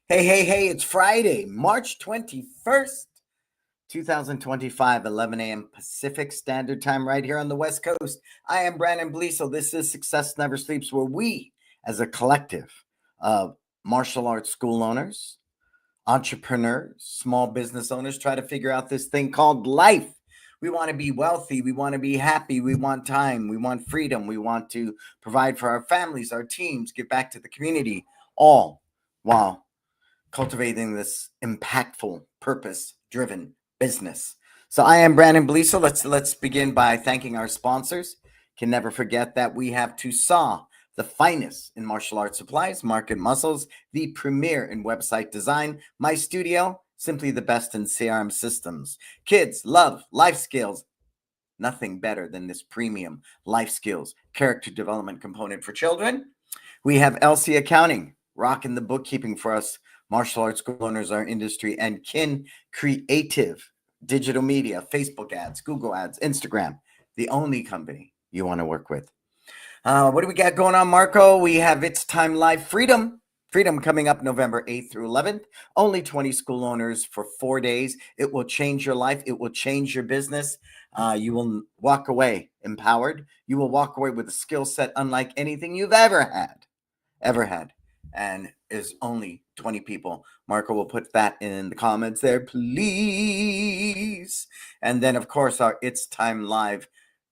Hey, it's Friday, March 21st, 2025, 11 a.m. Pacific Standard Time, right here on the West Coast. I am Brannon Beliso. This is Success Never Sleeps, where we, as a collective of martial arts school owners, entrepreneurs, small business owners, try to figure out this thing called life. We want to be wealthy. We want to be happy. We want time. We want freedom. We want to provide for our families, our teams, give back to the community, all while cultivating this impactful, purpose-driven business. So I am Brannon Beliso. Let's begin by thanking our sponsors. Can never forget that we have Tusaw, the finest in martial arts supplies, market muscles, the premier in website design, my studio, simply the best in CRM systems. Kids love life skills. Nothing better than this premium life skills character development component for children. We have LC Accounting, rocking the bookkeeping for us martial arts school owners, our industry, and Kin Creative, digital media, Facebook ads, Google ads, Instagram, the only company you want to work with. What do we got going on, Marco? We have It's Time Live Freedom. Freedom coming up November 8th through 11th. Only 20 school owners for 4 days. It will change your life. It will change your business. You will walk away empowered. You will walk away with a skill set unlike anything you've ever had. And is only 20 people. Marco will put that in the comments there, please. And then, of course, our It's Time Live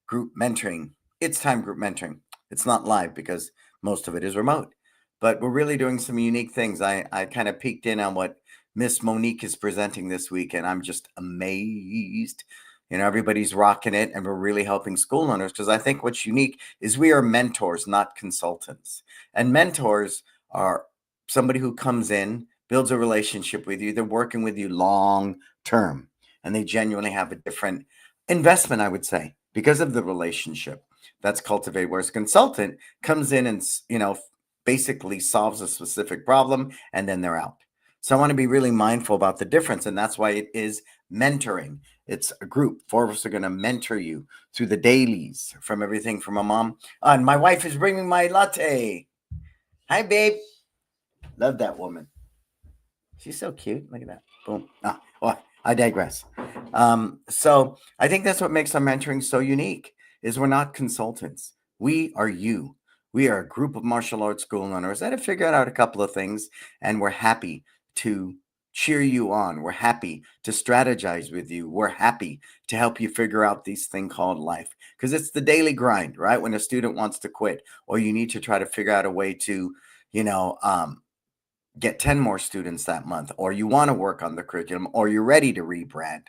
group mentoring. It's Time group mentoring. It's not live because most of it is remote. But we're really doing some unique things. I kind of peeked in on what Miss Monique is presenting this week, and I'm just amazed. Everybody's rocking it, and we're really helping school owners because I think what's unique is we are mentors, not consultants. And mentors are somebody who comes in, builds a relationship with you. They're working with you long term, and they genuinely have a different investment, I would say, because of the relationship that's cultivated. Whereas a consultant comes in and, basically solves a specific problem, and then they're out. So I want to be really mindful about the difference, and that's why it is mentoring. It's a group. 4 of us are going to mentor you through the dailies from everything from a mom. And my wife is bringing my latte. Hi, babe. Love that woman. She's so cute. Look at that. Boom. Well, I digress. So I think that's what makes our mentoring so unique is we're not consultants. We are you. We are a group of martial arts school owners that have figured out a couple of things, and we're happy to cheer you on. We're happy to strategize with you. We're happy to help you figure out this thing called life because it's the daily grind, right? When a student wants to quit or you need to try to figure out a way to, get 10 more students that month, or you want to work on the curriculum, or you're ready to rebrand,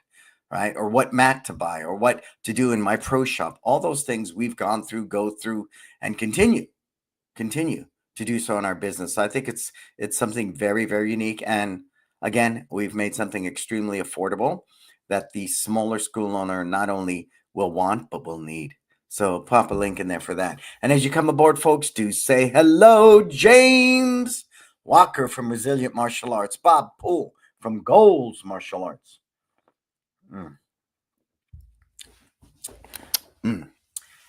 right? Or what mat to buy, or what to do in my pro shop. All those things we've gone through, go through, and continue to do so in our business. So I think it's something very, very unique. And again, we've made something extremely affordable that the smaller school owner not only will want, but will need. So pop a link in there for that. And as you come aboard, folks, do say hello, James Walker from Resilient Martial Arts, Bob Poole from Goals Martial Arts.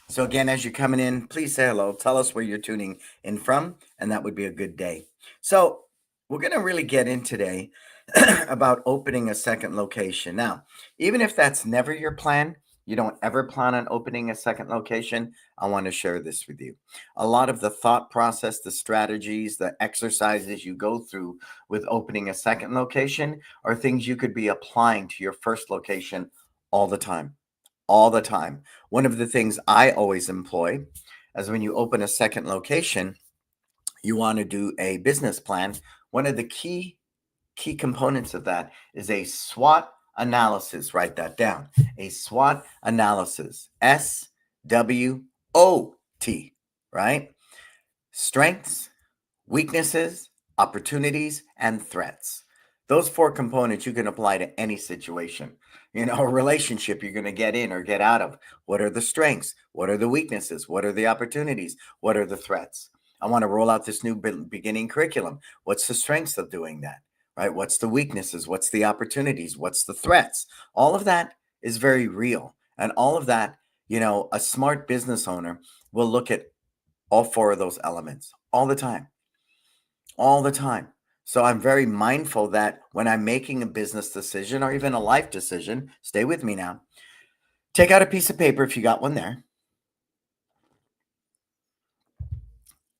So again, as you're coming in, please say hello. Tell us where you're tuning in from, and that would be a good day. So we're going to really get in today about opening a second location. Now, even if that's never your plan, you don't ever plan on opening a second location, I want to share this with you. A lot of the thought process, the strategies, the exercises you go through with opening a second location are things you could be applying to your first location all the time. All the time. One of the things I always employ is when you open a second location, you want to do a business plan. One of the key components of that is a SWOT analysis. Write that down. A SWOT analysis. SWOT, right? Strengths, weaknesses, opportunities, and threats. Those 4 components you can apply to any situation. A relationship you're going to get in or get out of. What are the strengths? What are the weaknesses? What are the opportunities? What are the threats? I want to roll out this new beginning curriculum. What's the strengths of doing that? Right? What's the weaknesses? What's the opportunities? What's the threats? All of that is very real. And all of that, a smart business owner will look at all 4 of those elements all the time. All the time. So I'm very mindful that when I'm making a business decision or even a life decision, stay with me now. Take out a piece of paper if you got one there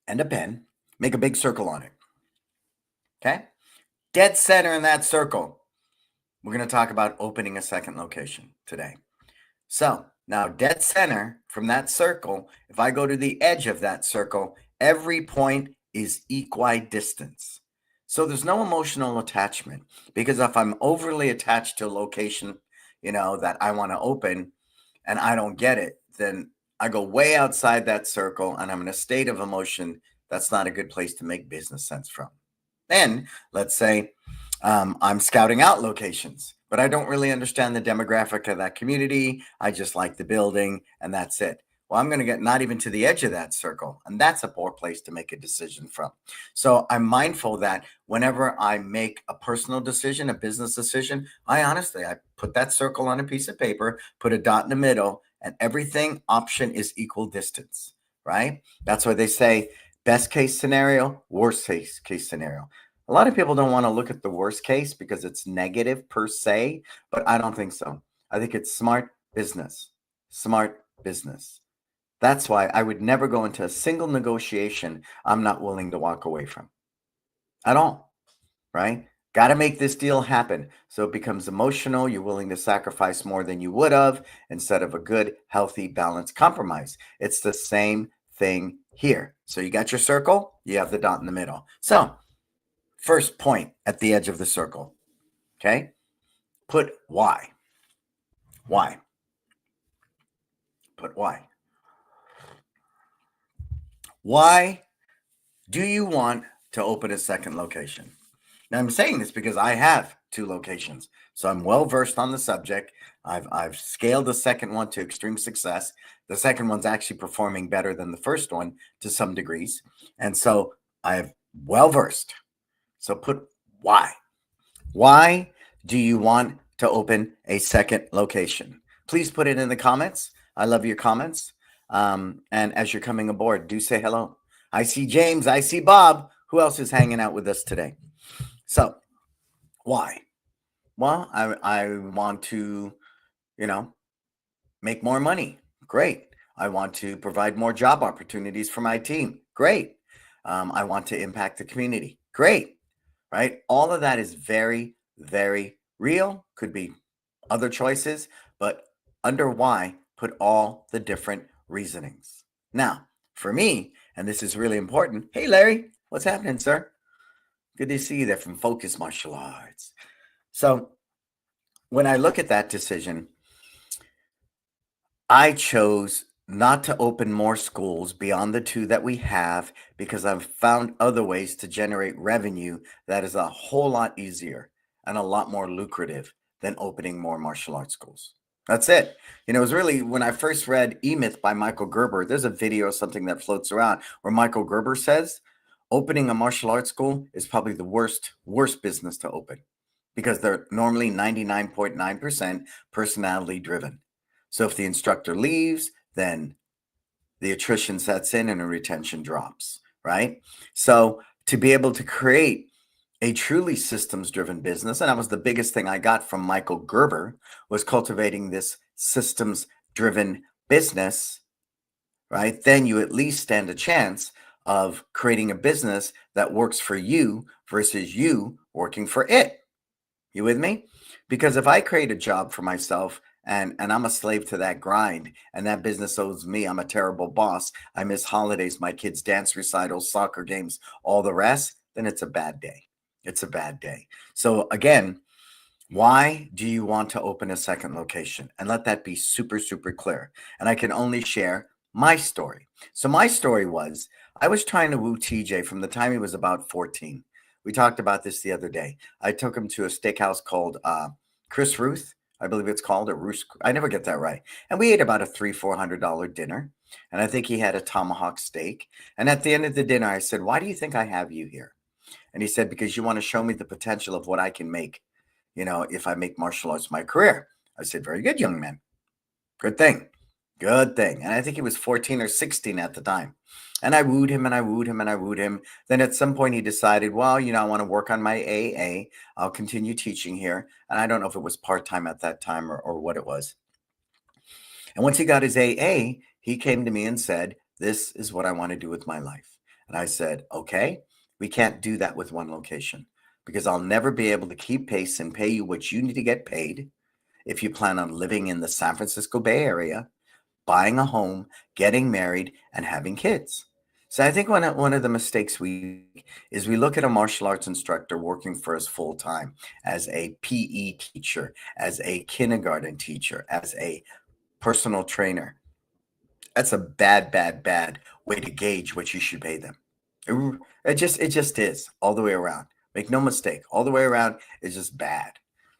and a pen. Make a big circle on it. Okay? Dead center in that circle. We're going to talk about opening a second location today. So now, dead center from that circle, if I go to the edge of that circle, every point is equidistance. So there's no emotional attachment, because if I'm overly attached to a location, that I want to open and I don't get it, then I go way outside that circle and I'm in a state of emotion. That's not a good place to make business sense from. Then let's say I'm scouting out locations, but I don't really understand the demographic of that community. I just like the building and that's it. Well, I'm going to get not even to the edge of that circle, and that's a poor place to make a decision from. So I'm mindful that whenever I make a personal decision, a business decision, I put that circle on a piece of paper, put a dot in the middle, and everything option is equal distance, right? That's why they say best case scenario, worst case scenario. A lot of people don't want to look at the worst case because it's negative per se, but I don't think so. I think it's smart business. Smart business. That's why I would never go into a single negotiation I'm not willing to walk away from at all, right? Got to make this deal happen. So it becomes emotional. You're willing to sacrifice more than you would have instead of a good, healthy, balanced compromise. It's the same thing here. So you got your circle, you have the dot in the middle. So first point at the edge of the circle, okay? Put why. Why? Put why. Why do you want to open a second location? Now, I'm saying this because I have 2 locations, so I'm well versed on the subject. I've scaled the second one to extreme success. The second one's actually performing better than the first one to some degrees, and so I'm well versed. So put why. Why do you want to open a second location? Please put it in the comments. I love your comments. And as you're coming aboard, do say hello. I see James. I see Bob. Who else is hanging out with us today? So, why? Well, I want to, make more money. Great. I want to provide more job opportunities for my team. Great. I want to impact the community. Great. Right? All of that is very, very real. Could be other choices, but under why, put all the different reasonings. Now, for me, and this is really important. Hey, Larry, what's happening, sir? Good to see you there from Focus Martial Arts. So, when I look at that decision, I chose not to open more schools beyond the 2 that we have because I've found other ways to generate revenue that is a whole lot easier and a lot more lucrative than opening more martial arts schools. That's it. It was really when I first read E-Myth by Michael Gerber. There's a video or something that floats around where Michael Gerber says opening a martial arts school is probably the worst business to open because they're normally 99.9% personality driven. So if the instructor leaves, then the attrition sets in and the retention drops, right? So to be able to create a truly systems driven business, and that was the biggest thing I got from Michael Gerber, was cultivating this systems driven business, right? Then you at least stand a chance of creating a business that works for you versus you working for it. You with me? Because if I create a job for myself and I'm a slave to that grind and that business owes me, I'm a terrible boss, I miss holidays, my kids' dance recitals, soccer games, all the rest, then it's a bad day. It's a bad day. So again, why do you want to open a second location? And let that be super, super clear. And I can only share my story. So my story was I was trying to woo TJ from the time he was about 14. We talked about this the other day. I took him to a steakhouse called Chris Ruth, I believe it's called, or Roos. I never get that right. And we ate about a $300-400 dinner. And I think he had a tomahawk steak. And at the end of the dinner, I said, "Why do you think I have you here?" And he said, "Because you want to show me the potential of what I can make, if I make martial arts my career." I said, "Very good, young man. Good thing." Good thing. And I think he was 14 or 16 at the time. And I wooed him and I wooed him and I wooed him. Then at some point he decided, well, I want to work on my AA. I'll continue teaching here. And I don't know if it was part-time at that time or what it was. And once he got his AA, he came to me and said, this is what I want to do with my life. And I said, okay, we can't do that with one location because I'll never be able to keep pace and pay you what you need to get paid if you plan on living in the San Francisco Bay Area, buying a home, getting married, and having kids. So I think one of the mistakes we is we look at a martial arts instructor working for us full time as a PE teacher, as a kindergarten teacher, as a personal trainer. That's a bad way to gauge what you should pay them. It just is all the way around. Make no mistake, all the way around is just bad.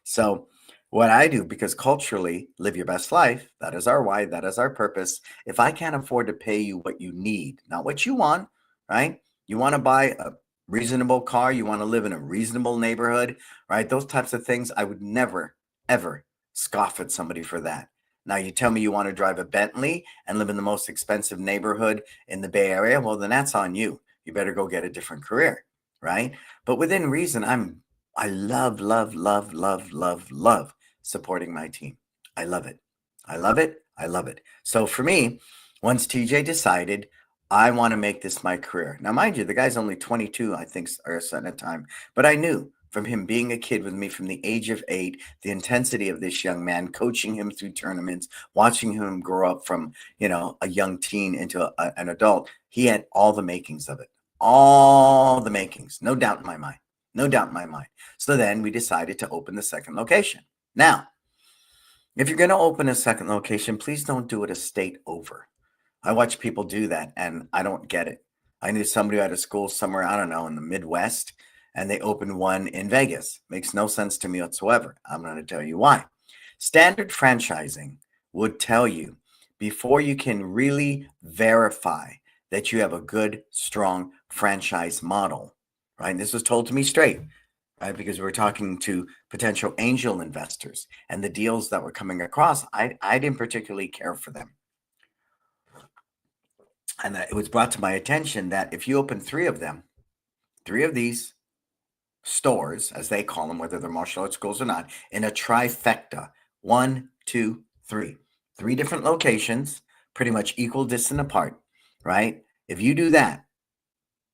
So what I do, because culturally, live your best life, that is our why, that is our purpose. If I can't afford to pay you what you need, not what you want, right? You want to buy a reasonable car, you want to live in a reasonable neighborhood, right? Those types of things, I would never, ever scoff at somebody for that. Now, you tell me you want to drive a Bentley and live in the most expensive neighborhood in the Bay Area, well, then that's on you. You better go get a different career, right? But within reason, I love, love, love, love, love, love supporting my team. I love it. I love it. I love it. So for me, once TJ decided, I want to make this my career. Now, mind you, the guy's only 22, I think, or at a time, but I knew from him being a kid with me from the age of 8, the intensity of this young man, coaching him through tournaments, watching him grow up from, a young teen into an adult. He had all the makings of it, all the makings, no doubt in my mind, no doubt in my mind. So then we decided to open the second location. Now, if you're going to open a second location, please don't do it a state over. I watch people do that and I don't get it. I knew somebody at a school somewhere, I don't know, in the Midwest, and they opened one in Vegas. Makes no sense to me whatsoever. I'm going to tell you why. Standard franchising would tell you before you can really verify that you have a good, strong franchise model, right? And this was told to me straight, right? Because we were talking to potential angel investors and the deals that were coming across. I didn't particularly care for them. And it was brought to my attention that if you open 3 of them, 3 of these stores, as they call them, whether they're martial arts schools or not, in a trifecta, 1, 2, 3, 3 different locations, pretty much equal distance apart, right? If you do that,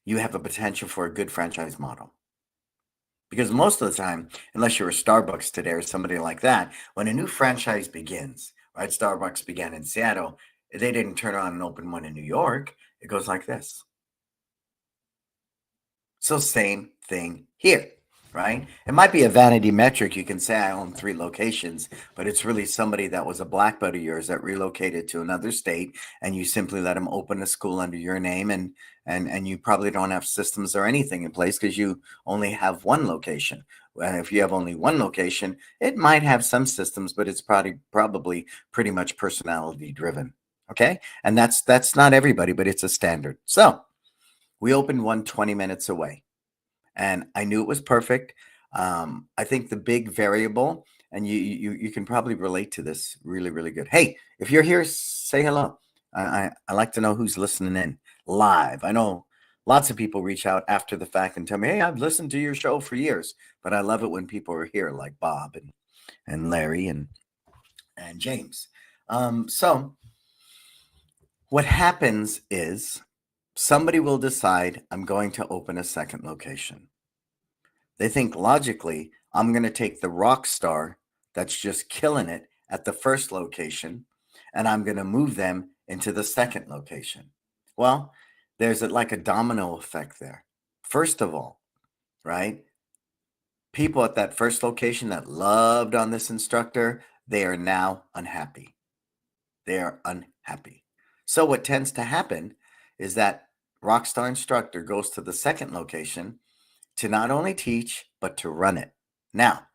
you have a potential for a good franchise model. Because most of the time, unless you're a Starbucks today or somebody like that, when a new franchise begins, right? Starbucks began in Seattle. They didn't turn on and open one in New York. It goes like this. So same thing here, right? It might be a vanity metric. You can say I own 3 locations, but it's really somebody that was a black belt of yours that relocated to another state, and you simply let them open a school under your name, and you probably don't have systems or anything in place because you only have 1 location. And if you have only 1 location, it might have some systems, but it's probably pretty much personality driven. Okay, and that's not everybody, but it's a standard. So we opened one 20 minutes away, and I knew it was perfect. I think the big variable, and you can probably relate to this really, really good. Hey, if you're here, say hello. I like to know who's listening in live. I know lots of people reach out after the fact and tell me, "Hey, I've listened to your show for years," but I love it when people are here, like Bob and Larry and James. So what happens is somebody will decide I'm going to open a second location. They think logically, I'm going to take the rock star that's just killing it at the first location and I'm going to move them into the second location. Well, there's like a domino effect there. First of all, right? People at that first location that loved on this instructor, they are now unhappy. They are unhappy. So what tends to happen is that rockstar instructor goes to the second location to not only teach, but to run it. Now,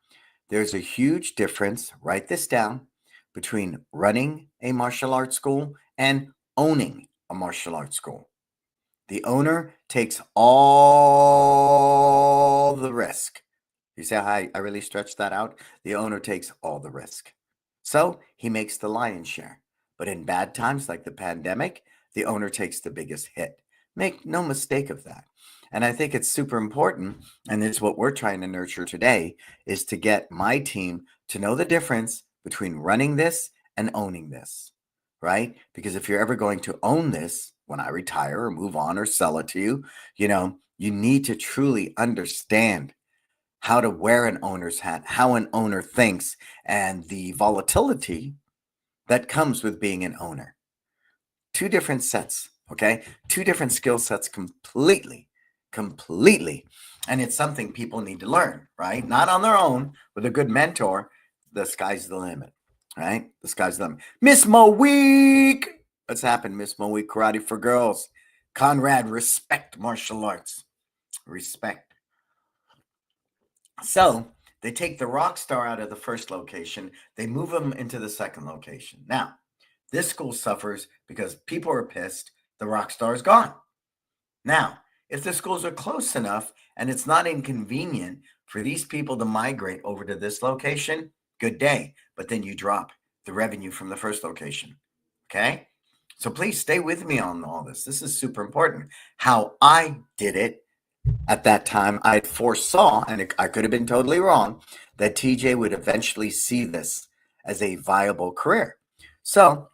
there's a huge difference, write this down, between running a martial arts school and owning a martial arts school. The owner takes all the risk. You see how I really stretched that out? The owner takes all the risk. So he makes the lion's share. But in bad times like the pandemic, the owner takes the biggest hit. Make no mistake of that. And I think it's super important, and it's what we're trying to nurture today, is to get my team to know the difference between running this and owning this, right? Because if you're ever going to own this, when I retire or move on or sell it to you, you need to truly understand how to wear an owner's hat, how an owner thinks, and the volatility that comes with being an owner. Two different sets, okay? Two different skill sets completely. And it's something people need to learn, right? Not on their own, with a good mentor. The sky's the limit, right? The sky's the limit. Miss Mo Week. What's happened, Miss Mo Week? Karate for girls. Conrad, respect martial arts. Respect. So they take the rock star out of the first location. They move him into the second location. Now, this school suffers because people are pissed. The rock star is gone. Now, if the schools are close enough and it's not inconvenient for these people to migrate over to this location, good day. But then you drop the revenue from the first location. Okay? So please stay with me on all this. This is super important. How I did it at that time, I foresaw, and I could have been totally wrong, that TJ would eventually see this as a viable career. So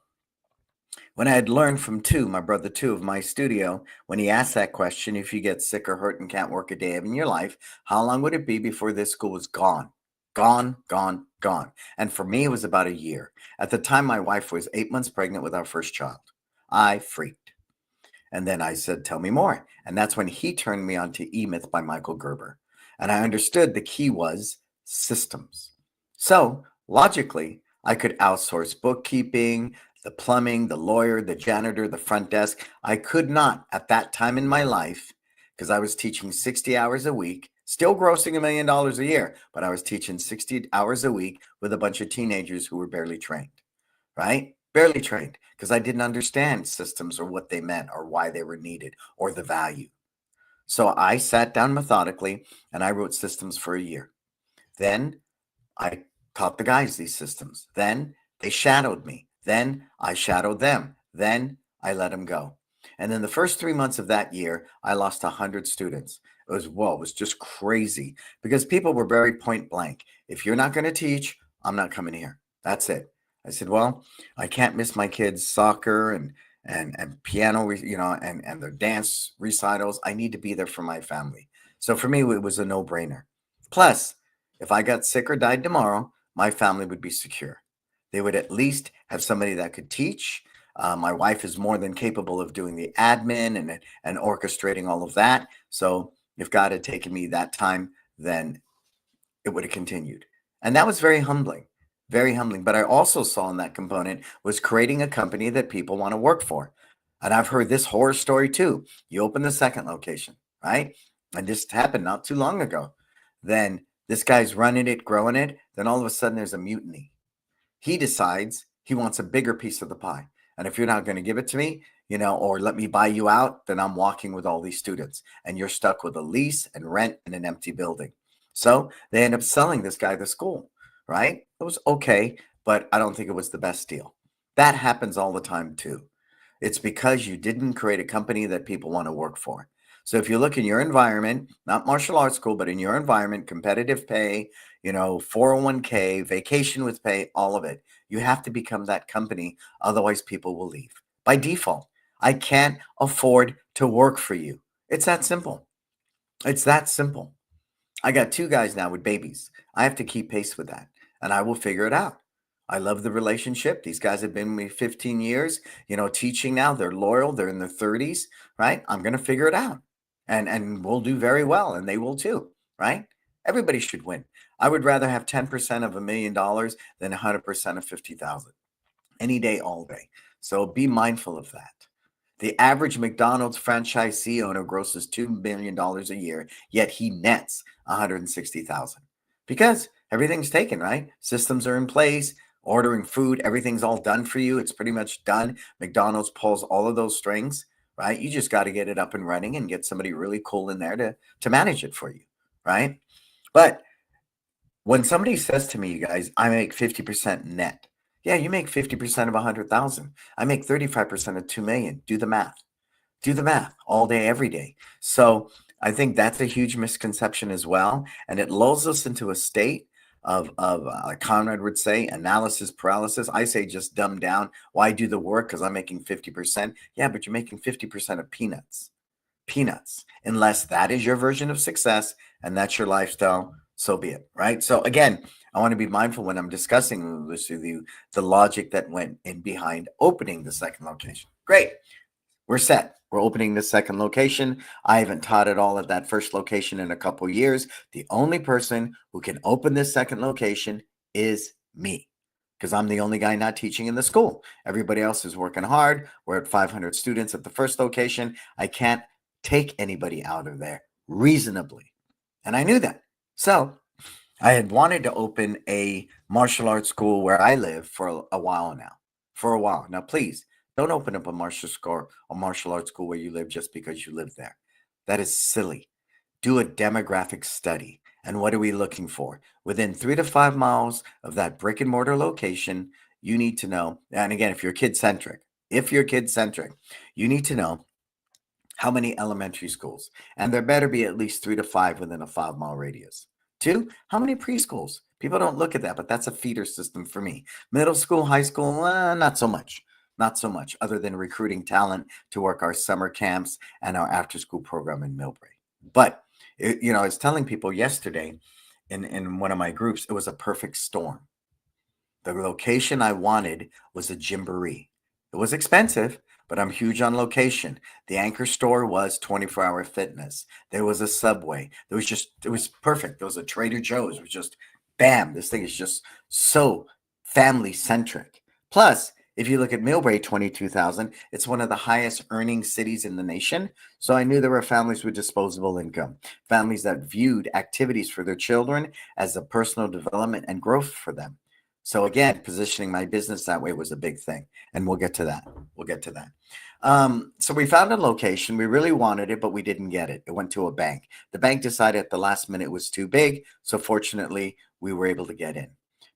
when I had learned from my brother two of my studio, when he asked that question, if you get sick or hurt and can't work a day in your life, how long would it be before this school was gone? Gone. And for me, it was about a year. At the time, my wife was 8 months pregnant with our first child. I freaked. And then I said, tell me more. And that's when he turned me on to E-Myth by Michael Gerber. And I understood the key was systems. So logically, I could outsource bookkeeping, the plumbing, the lawyer, the janitor, the front desk. I could not at that time in my life, because I was teaching 60 hours a week, still grossing $1 million a year, but I was teaching 60 hours a week with a bunch of teenagers who were barely trained, right? Barely trained, because I didn't understand systems or what they meant or why they were needed or the value. So I sat down methodically and I wrote systems for a year. Then I taught the guys these systems. Then they shadowed me. Then I shadowed them. Then I let them go. And then the first 3 months of that year, I lost 100 students. It was just crazy because people were very point blank. If you're not going to teach, I'm not coming here. That's it. I said, well, I can't miss my kids' soccer and piano, and their dance recitals. I need to be there for my family. So for me, it was a no-brainer. Plus, if I got sick or died tomorrow, my family would be secure. They would at least have somebody that could teach. My wife is more than capable of doing the admin and orchestrating all of that. So if God had taken me that time, then it would have continued. And that was very humbling, very humbling. But I also saw in that component was creating a company that people want to work for. And I've heard this horror story too. You open the second location, right? And this happened not too long ago. Then this guy's running it, growing it. Then all of a sudden there's a mutiny. He decides he wants a bigger piece of the pie. And if you're not going to give it to me, or let me buy you out, then I'm walking with all these students and you're stuck with a lease and rent in an empty building. So they end up selling this guy the school, right? It was okay, but I don't think it was the best deal. That happens all the time too. It's because you didn't create a company that people want to work for. So if you look in your environment, not martial arts school, but in your environment, competitive pay, 401k, vacation with pay, all of it, you have to become that company. Otherwise, people will leave by default. I can't afford to work for you. It's that simple. It's that simple. I got 2 guys now with babies. I have to keep pace with that, and I will figure it out. I love the relationship. These guys have been with me 15 years, teaching now. They're loyal. They're in their 30s, right? I'm going to figure it out, and we'll do very well, and they will too, right? Everybody should win. I would rather have 10% of $1 million than 100% of 50,000 any day, all day. So be mindful of that. The average McDonald's franchisee owner grosses $2 million a year, yet he nets 160,000 because everything's taken, right? Systems are in place, ordering food, everything's all done for you. It's pretty much done. McDonald's pulls all of those strings, right? You just got to get it up and running and get somebody really cool in there to manage it for you, right? But when somebody says to me, you guys, I make 50% net, Yeah, you make 50% of 100,000. I make 35% of 2 million. Do the math. Do the math all day, every day. So I think that's a huge misconception as well. And it lulls us into a state like Conrad would say, analysis paralysis. I say just dumb down. Why do the work? Because I'm making 50%. Yeah, but you're making 50% of peanuts. Peanuts. Unless that is your version of success and that's your lifestyle, so be it. Right. So again, I want to be mindful when I'm discussing this with you, the logic that went in behind opening the second location. Great. We're set. We're opening the second location. I haven't taught at all at that first location in a couple years. The only person who can open this second location is me, because I'm the only guy not teaching in the school. Everybody else is working hard. We're at 500 students at the first location. I can't take anybody out of there reasonably. And I knew that. So I had wanted to open a martial arts school where I live for a while now. For a while. Now, please don't open up a martial arts school where you live just because you live there. That is silly. Do a demographic study. And what are we looking for? Within 3 to 5 miles of that brick and mortar location, you need to know. And again, if you're kid centric, you need to know how many elementary schools, and there better be at least 3 to 5 within a 5 mile radius. Two, how many preschools? People don't look at that, but that's a feeder system for me. Middle school, high school, not so much. Not so much, other than recruiting talent to work our summer camps and our after school program in Millbrae. But, I was telling people yesterday in one of my groups, it was a perfect storm. The location I wanted was a gymboree. It was expensive, but I'm huge on location. The anchor store was 24-hour fitness. There was a Subway. It was perfect. There was a Trader Joe's. It was just bam. This thing is just so family centric. Plus, if you look at Millbrae, 22,000, it's one of the highest earning cities in the nation. So I knew there were families with disposable income, families that viewed activities for their children as a personal development and growth for them. So again, positioning my business that way was a big thing, and we'll get to that. We'll get to that. So we found a location. We really wanted it, but we didn't get it. It went to a bank. The bank decided at the last minute it was too big. So fortunately, we were able to get in.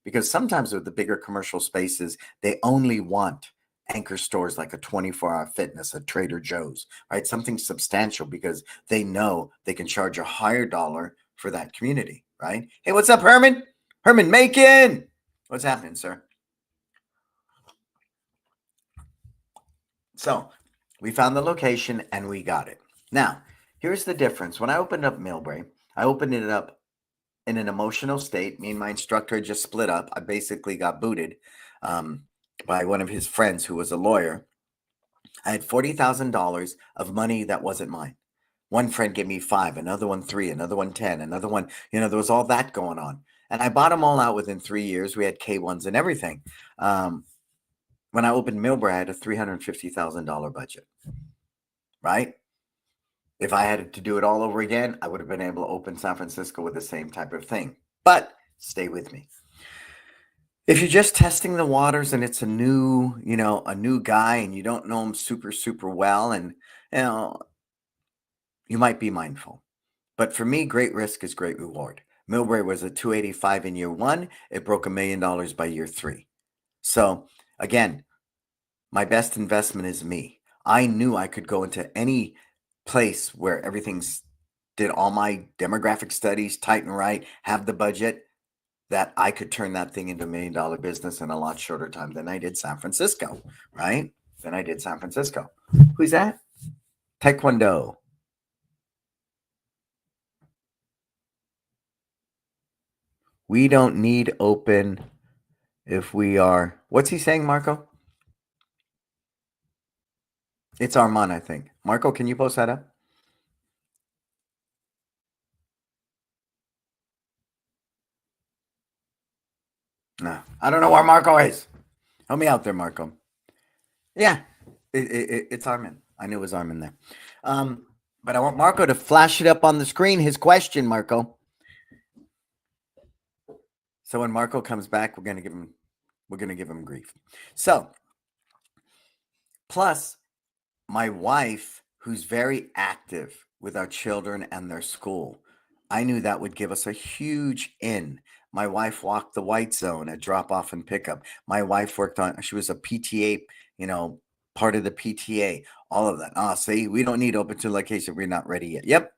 Because sometimes with the bigger commercial spaces, they only want anchor stores like a 24-hour fitness, a Trader Joe's, right? Something substantial because they know they can charge a higher dollar for that community, right? Hey, what's up, Herman? Herman Macon. What's happening, sir? So we found the location and we got it. Now, here's the difference. When I opened up Millbrae, I opened it up in an emotional state. Me and my instructor just split up. I basically got booted by one of his friends who was a lawyer. I had $40,000 of money that wasn't mine. One friend gave me five, another one three, another one 10, another one, there was all that going on. And I bought them all out within 3 years. We had K1s and everything. When I opened Millbrae, I had a $350,000 budget, right? If I had to do it all over again, I would have been able to open San Francisco with the same type of thing. But stay with me. If you're just testing the waters and it's a new guy and you don't know him super, super well, and you might be mindful. But for me, great risk is great reward. Millbrae was a 285 in year one. It broke $1 million by year three. So again, my best investment is me. I knew I could go into any place where everything's did all my demographic studies tight and right, have the budget, that I could turn that thing into $1 million business in a lot shorter time than I did San Francisco, right? Than I did San Francisco. Who's that? Taekwondo. We don't need open if we are. What's he saying, Marco? It's Armand, I think. Marco, can you post that up? No, I don't know where Marco is. Help me out there, Marco. Yeah, it's Armin. I knew it was Armin there. But I want Marco to flash it up on the screen. His question, Marco. So when Marco comes back, we're gonna give him grief. So plus my wife, who's very active with our children and their school, I knew that would give us a huge in. My wife walked the white zone at drop off and pickup. My wife worked on, she was a PTA, part of the PTA, all of that. See, we don't need open to location. We're not ready yet. Yep.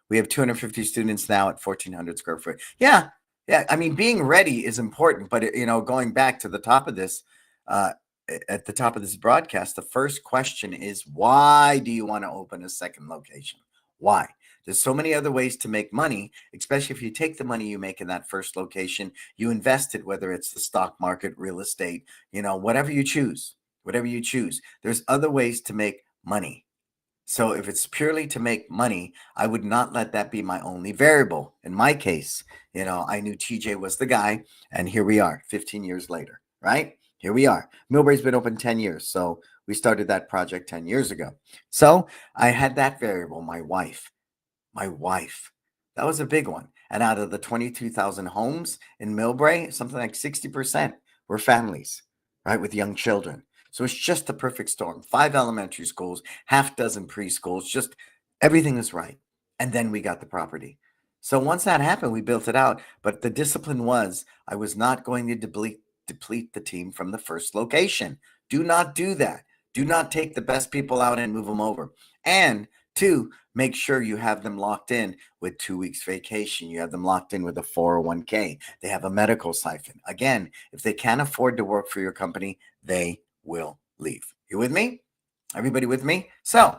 We have 250 students now at 1,400 square foot. Yeah. Yeah. I mean, being ready is important, but, going back to the top of this, at the top of this broadcast, the first question is, why do you want to open a second location? Why? There's so many other ways to make money, especially if you take the money you make in that first location, you invest it, whether it's the stock market, real estate, whatever you choose, There's other ways to make money. So if it's purely to make money, I would not let that be my only variable. In my case, I knew TJ was the guy, and here we are 15 years later, right? Here we are. Millbrae's been open 10 years. So we started that project 10 years ago. So I had that variable, my wife. That was a big one. And out of the 22,000 homes in Millbrae, something like 60% were families, right, with young children. So it's just the perfect storm. 5 elementary schools, half dozen preschools, just everything is right. And then we got the property. So once that happened, we built it out. But the discipline was, I was not going to deplete the team from the first location. Do not do that. Do not take the best people out and move them over. And 2, make sure you have them locked in with 2 weeks vacation. You have them locked in with a 401k. They have a medical siphon. Again, if they can't afford to work for your company, they will leave. You with me? Everybody with me? So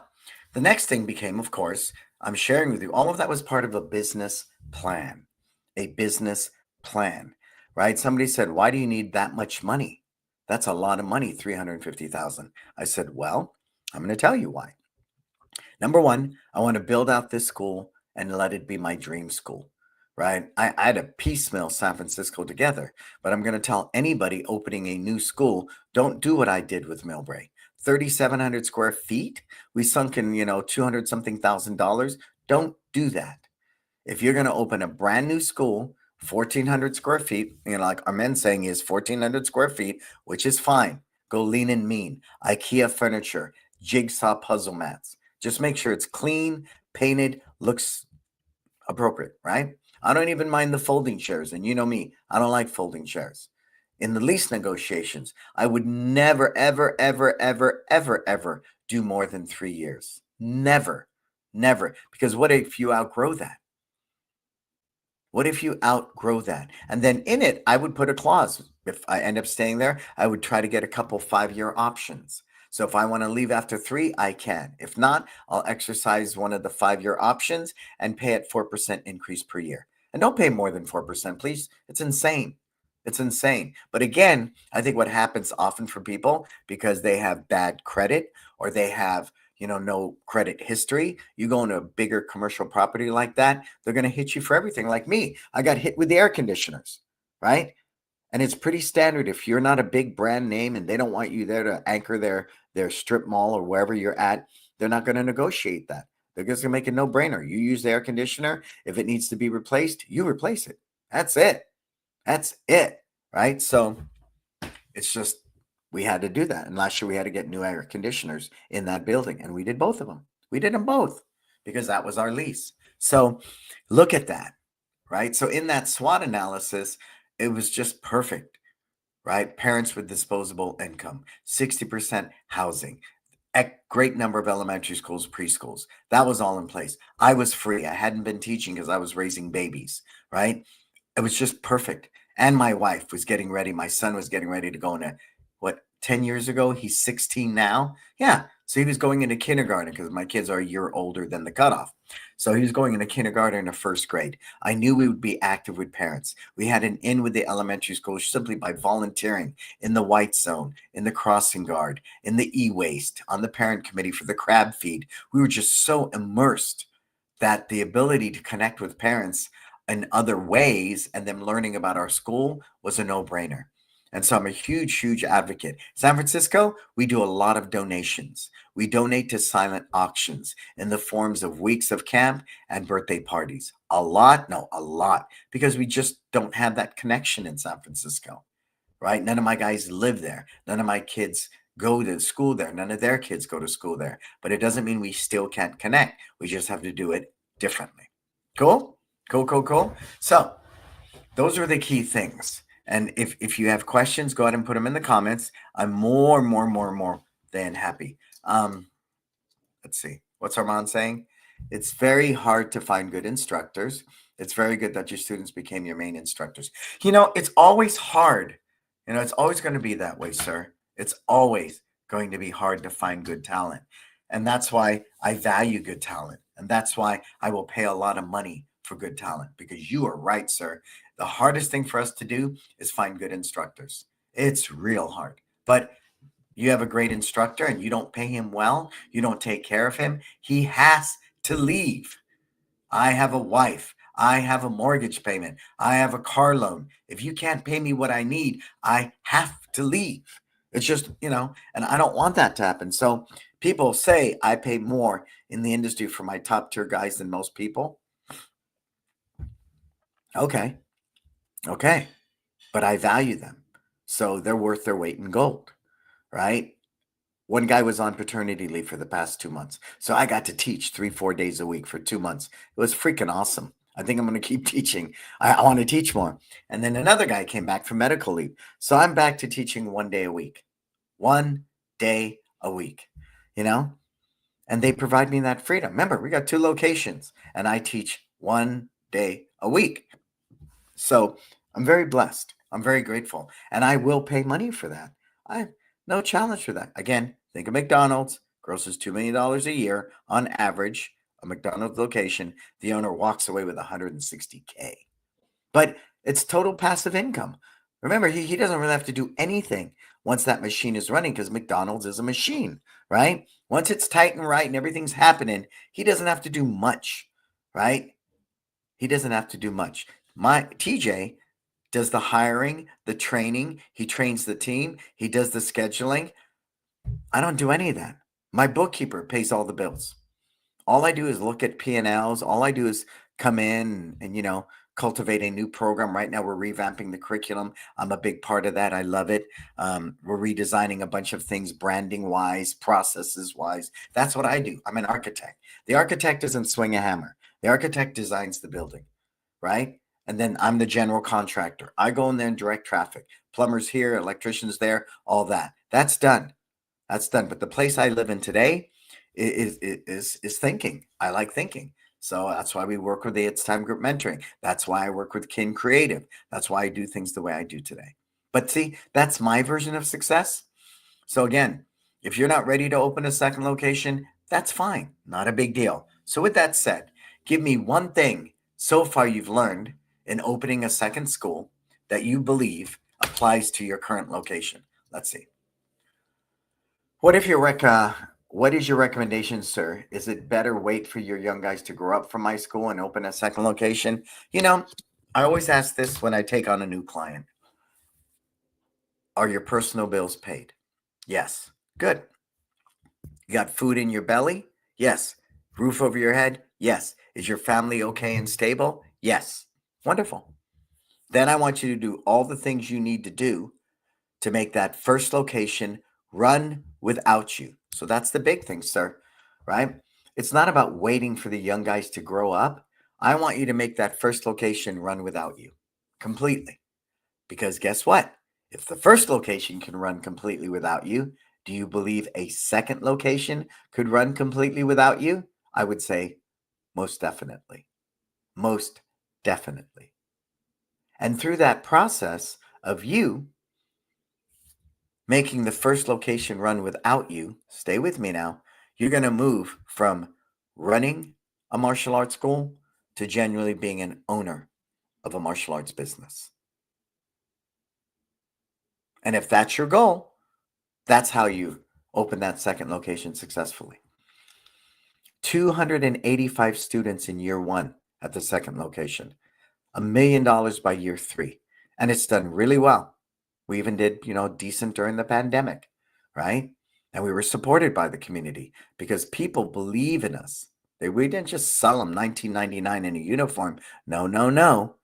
the next thing became, of course, I'm sharing with you, all of that was part of a business plan. A business plan, right? Somebody said, why do you need that much money? That's a lot of money, $350,000. I said, well, I'm going to tell you why. Number one, I want to build out this school and let it be my dream school, right? I had to piecemeal San Francisco together, but I'm going to tell anybody opening a new school, don't do what I did with Millbrae. 3,700 square feet. We sunk in, 200 something $1,000. Don't do that. If you're going to open a brand new school, 1,400 square feet, like our men saying is 1,400 square feet, which is fine. Go lean and mean. IKEA furniture, jigsaw puzzle mats. Just make sure it's clean, painted, looks appropriate, right? I don't even mind the folding chairs. And you know me, I don't like folding chairs. In the lease negotiations, I would never, ever, ever, ever, ever, ever do more than 3 years. Never, never. Because what if you outgrow that? What if you outgrow that? And then in it, I would put a clause. If I end up staying there, I would try to get a couple 5-year options. So if I want to leave after 3, I can. If not, I'll exercise one of the 5-year options and pay at 4% increase per year. And don't pay more than 4%, please. It's insane. It's insane. But again, I think what happens often for people, because they have bad credit or they have no credit history, you go into a bigger commercial property like that, they're going to hit you for everything. Like me, I got hit with the air conditioners, right? And it's pretty standard. If you're not a big brand name and they don't want you there to anchor their strip mall or wherever you're at, they're not going to negotiate that. They're just going to make a no-brainer. You use the air conditioner. If it needs to be replaced, you replace it. That's it. That's it, right? So it's just, we had to do that. And last year we had to get new air conditioners in that building. And we did both of them. We did them both because that was our lease. So look at that, right? So in that SWOT analysis, it was just perfect, right? Parents with disposable income, 60% housing, a great number of elementary schools, preschools. That was all in place. I was free. I hadn't been teaching because I was raising babies, right? It was just perfect. And my wife was getting ready. My son was getting ready to go into 10 years ago? He's 16 now. Yeah. So he was going into kindergarten because my kids are a year older than the cutoff. So he was going into kindergarten or first grade. I knew we would be active with parents. We had an in with the elementary school simply by volunteering in the white zone, in the crossing guard, in the e-waste, on the parent committee for the crab feed. We were just so immersed that the ability to connect with parents in other ways and them learning about our school was a no-brainer. And so I'm a huge, huge advocate. San Francisco, we do a lot of donations. We donate to silent auctions in the forms of weeks of camp and birthday parties. A lot? No, a lot. Because we just don't have that connection in San Francisco, right? None of my guys live there. None of my kids go to school there. None of their kids go to school there. But it doesn't mean we still can't connect. We just have to do it differently. Cool? Cool, cool, cool. So those are the key things. And if you have questions, go ahead and put them in the comments. I'm more than happy. Let's see. What's Armand saying? It's very hard to find good instructors. It's very good that your students became your main instructors. It's always hard. It's always going to be that way, sir. It's always going to be hard to find good talent. And that's why I value good talent. And that's why I will pay a lot of money for good talent, because you are right, sir. The hardest thing for us to do is find good instructors. It's real hard. But you have a great instructor and you don't pay him well, you don't take care of him, he has to leave. I have a wife. I have a mortgage payment. I have a car loan. If you can't pay me what I need, I have to leave. It's just, and I don't want that to happen. So people say I pay more in the industry for my top tier guys than most people. Okay. But I value them. So they're worth their weight in gold, right? One guy was on paternity leave for the past 2 months. So I got to teach 3-4 days a week for 2 months. It was freaking awesome. I think I'm going to keep teaching. I want to teach more. And then another guy came back from medical leave. So I'm back to teaching 1 day a week. 1 day a week, and they provide me that freedom. Remember, we got 2 locations and I teach 1 day a week. So I'm very blessed. I'm very grateful. And I will pay money for that. I have no challenge for that. Again, think of McDonald's, grosses $2 million a year on average, a McDonald's location. The owner walks away with $160K. But it's total passive income. Remember, he doesn't really have to do anything once that machine is running, because McDonald's is a machine, right? Once it's tight and right and everything's happening, he doesn't have to do much, right? He doesn't have to do much. My TJ does the hiring, the training. He trains the team. He does the scheduling. I don't do any of that. My bookkeeper pays all the bills. All I do is look at P&Ls. All I do is come in and cultivate a new program. Right now, we're revamping the curriculum. I'm a big part of that. I love it. We're redesigning a bunch of things, branding-wise, processes-wise. That's what I do. I'm an architect. The architect doesn't swing a hammer. The architect designs the building, right? And then I'm the general contractor. I go in there and direct traffic. Plumbers here, electricians there, all that. That's done. That's done. But the place I live in today is thinking. I like thinking. So that's why we work with the It's Time Group Mentoring. That's why I work with Kin Creative. That's why I do things the way I do today. But see, that's my version of success. So again, if you're not ready to open a second location, that's fine. Not a big deal. So with that said, give me one thing so far you've learned in opening a second school that you believe applies to your current location. Let's see. What is your recommendation, sir? Is it better wait for your young guys to grow up from my school and open a second location? I always ask this when I take on a new client. Are your personal bills paid? Yes. Good. You got food in your belly? Yes. Roof over your head? Yes. Is your family okay and stable? Yes. Wonderful. Then I want you to do all the things you need to do to make that first location run without you. So that's the big thing, sir, right? It's not about waiting for the young guys to grow up. I want you to make that first location run without you completely. Because guess what? If the first location can run completely without you, do you believe a second location could run completely without you? I would say most definitely. Most definitely. And through that process of you making the first location run without you, stay with me now, you're going to move from running a martial arts school to genuinely being an owner of a martial arts business. And if that's your goal, that's how you open that second location successfully. 285 students in year 1 at the second location, $1 million by year 3. And it's done really well. We even did, decent during the pandemic, right? And we were supported by the community because people believe in us. We didn't just sell them $19.99 in a uniform. No.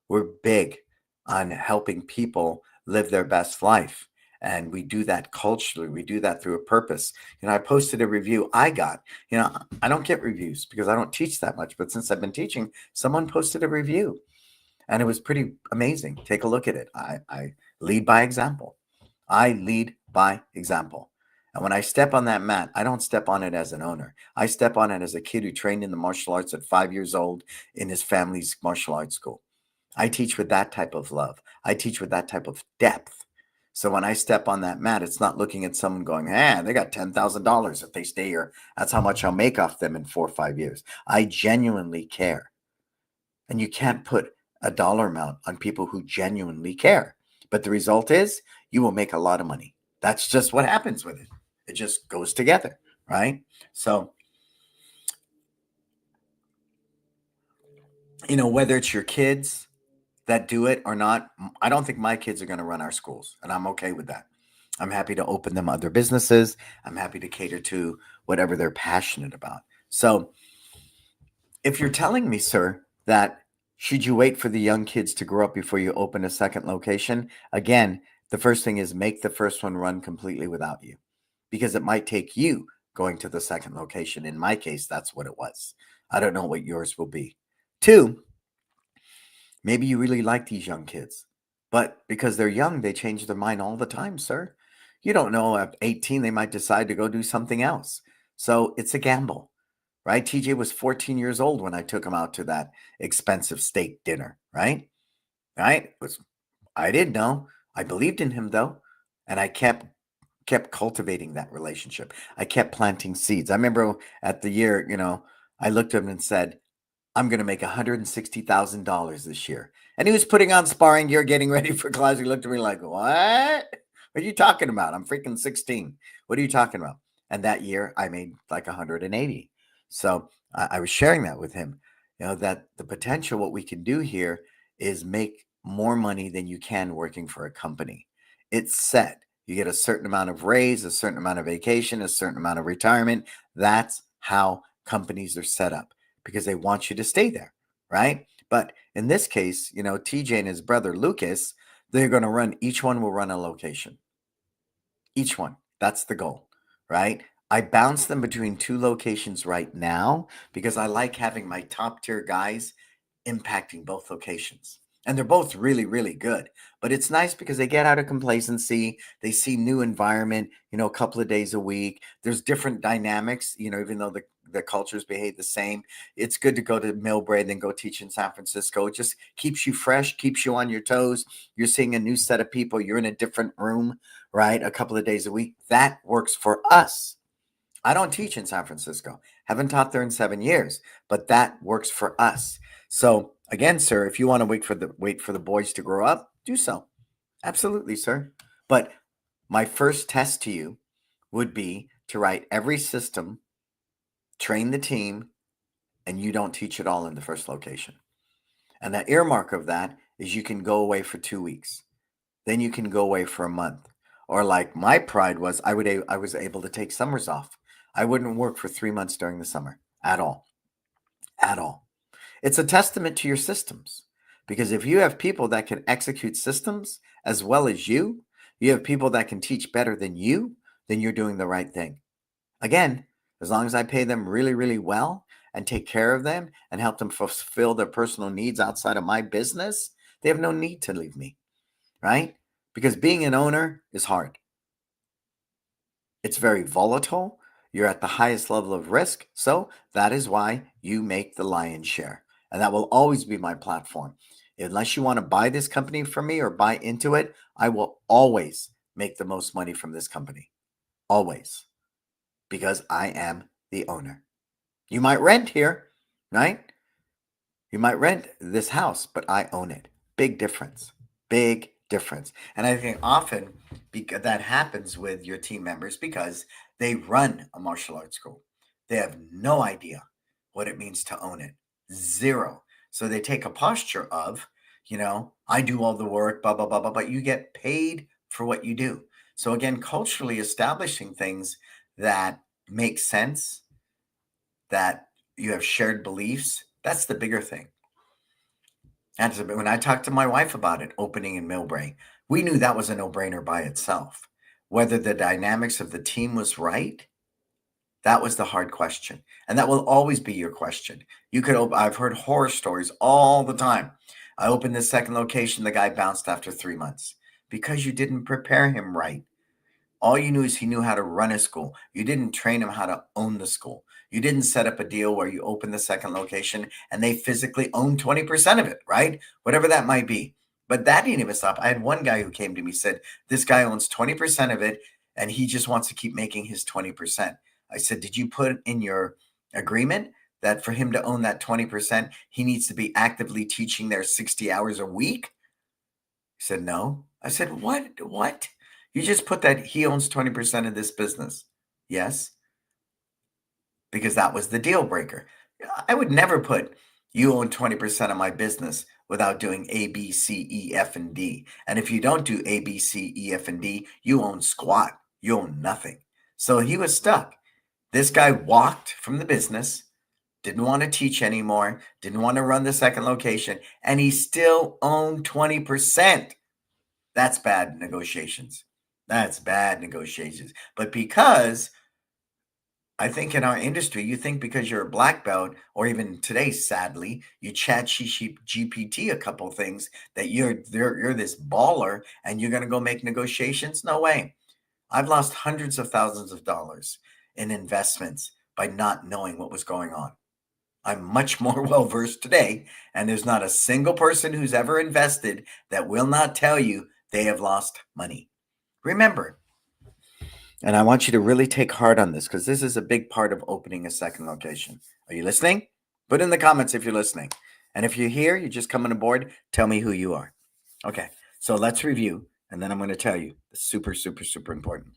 We're big on helping people live their best life. And we do that culturally. We do that through a purpose. I posted a review I got. I don't get reviews because I don't teach that much. But since I've been teaching, someone posted a review. And it was pretty amazing. Take a look at it. I lead by example. I lead by example. And when I step on that mat, I don't step on it as an owner. I step on it as a kid who trained in the martial arts at 5 years old in his family's martial arts school. I teach with that type of love. I teach with that type of depth. So when I step on that mat, it's not looking at someone going, they got $10,000 if they stay here. That's how much I'll make off them in 4 or 5 years. I genuinely care. And you can't put a dollar amount on people who genuinely care. But the result is you will make a lot of money. That's just what happens with it. It just goes together, right? So, whether it's your kids that do it or not, I don't think my kids are going to run our schools, and I'm okay with that. I'm happy to open them other businesses. I'm happy to cater to whatever they're passionate about. So, if you're telling me, sir, that should you wait for the young kids to grow up before you open a second location? Again, the first thing is make the first one run completely without you, because it might take you going to the second location. In my case, that's what it was. I don't know what yours will be. Two, maybe you really like these young kids, but because they're young, they change their mind all the time, sir. You don't know, at 18, they might decide to go do something else. So it's a gamble, right? TJ was 14 years old when I took him out to that expensive steak dinner, right? Right? I didn't know. I believed in him though, and I kept cultivating that relationship. I kept planting seeds. I remember at the year, I looked at him and said, I'm going to make $160,000 this year. And he was putting on sparring gear, getting ready for class. He looked at me like, what? What are you talking about? I'm freaking 16. What are you talking about? And that year I made like 180. So I was sharing that with him, that the potential, what we can do here is make more money than you can working for a company. It's set. You get a certain amount of raise, a certain amount of vacation, a certain amount of retirement. That's how companies are set up, because they want you to stay there, right? But in this case, TJ and his brother Lucas, they're going to run, each one will run a location. Each one. That's the goal, right? I bounce them between two locations right now because I like having my top tier guys impacting both locations. And they're both really, really good. But it's nice because they get out of complacency. They see new environment, a couple of days a week. There's different dynamics, even though the cultures behave the same. It's good to go to Millbrae, then go teach in San Francisco. It just keeps you fresh, keeps you on your toes. You're seeing a new set of people. You're in a different room, right? A couple of days a week. That works for us. I don't teach in San Francisco. Haven't taught there in 7 years, but that works for us. So again, sir, if you want to wait for the boys to grow up, do so. Absolutely, sir. But my first test to you would be to write every system, train the team, and you don't teach it all in the first location. And the earmark of that is you can go away for 2 weeks. Then you can go away for a month. Or like my pride was, I was able to take summers off. I wouldn't work for 3 months during the summer at all. At all. It's a testament to your systems, because if you have people that can execute systems as well as you have people that can teach better than you, then you're doing the right thing. Again, as long as I pay them really, really well and take care of them and help them fulfill their personal needs outside of my business, they have no need to leave me, right? Because being an owner is hard. It's very volatile. You're at the highest level of risk. So that is why you make the lion's share. And that will always be my platform. Unless you want to buy this company from me or buy into it, I will always make the most money from this company. Always. Because I am the owner. You might rent here, right? You might rent this house, but I own it. Big difference. Big difference. And I think often that happens with your team members because they run a martial arts school. They have no idea what it means to own it. Zero. So they take a posture of, I do all the work, blah, blah, blah, blah, but you get paid for what you do. So again, culturally establishing things that make sense, that you have shared beliefs, that's the bigger thing. And when I talked to my wife about it, opening in Millbrae, we knew that was a no-brainer by itself. Whether the dynamics of the team was right, that was the hard question. And that will always be your question. I've heard horror stories all the time. I opened the second location. The guy bounced after 3 months because you didn't prepare him right. All you knew is he knew how to run a school. You didn't train him how to own the school. You didn't set up a deal where you open the second location and they physically own 20% of it, right? Whatever that might be. But that didn't even stop. I had one guy who came to me, said, this guy owns 20% of it and he just wants to keep making his 20%. I said, did you put in your agreement that for him to own that 20%, he needs to be actively teaching there 60 hours a week? He said, no. I said, what? You just put that he owns 20% of this business. Yes, because that was the deal breaker. I would never put you own 20% of my business without doing A, B, C, E, F, and D. And if you don't do A, B, C, E, F, and D, you own squat. You own nothing. So he was stuck. This guy walked from the business, didn't want to teach anymore, didn't want to run the second location, and he still owned 20%. That's bad negotiations. That's bad negotiations. But because I think in our industry, you think because you're a black belt, or even today, sadly, you chat GPT a couple things that you're this baller and you're going to go make negotiations. No way. I've lost hundreds of thousands of dollars in investments by not knowing what was going on. I'm much more well versed today, and there's not a single person who's ever invested that will not tell you they have lost money. Remember, and I want you to really take heart on this because this is a big part of opening a second location. Are you listening? Put in the comments if you're listening. And if you're here, you're just coming aboard, tell me who you are. Okay, so let's review, and then I'm going to tell you. Super, super, super important.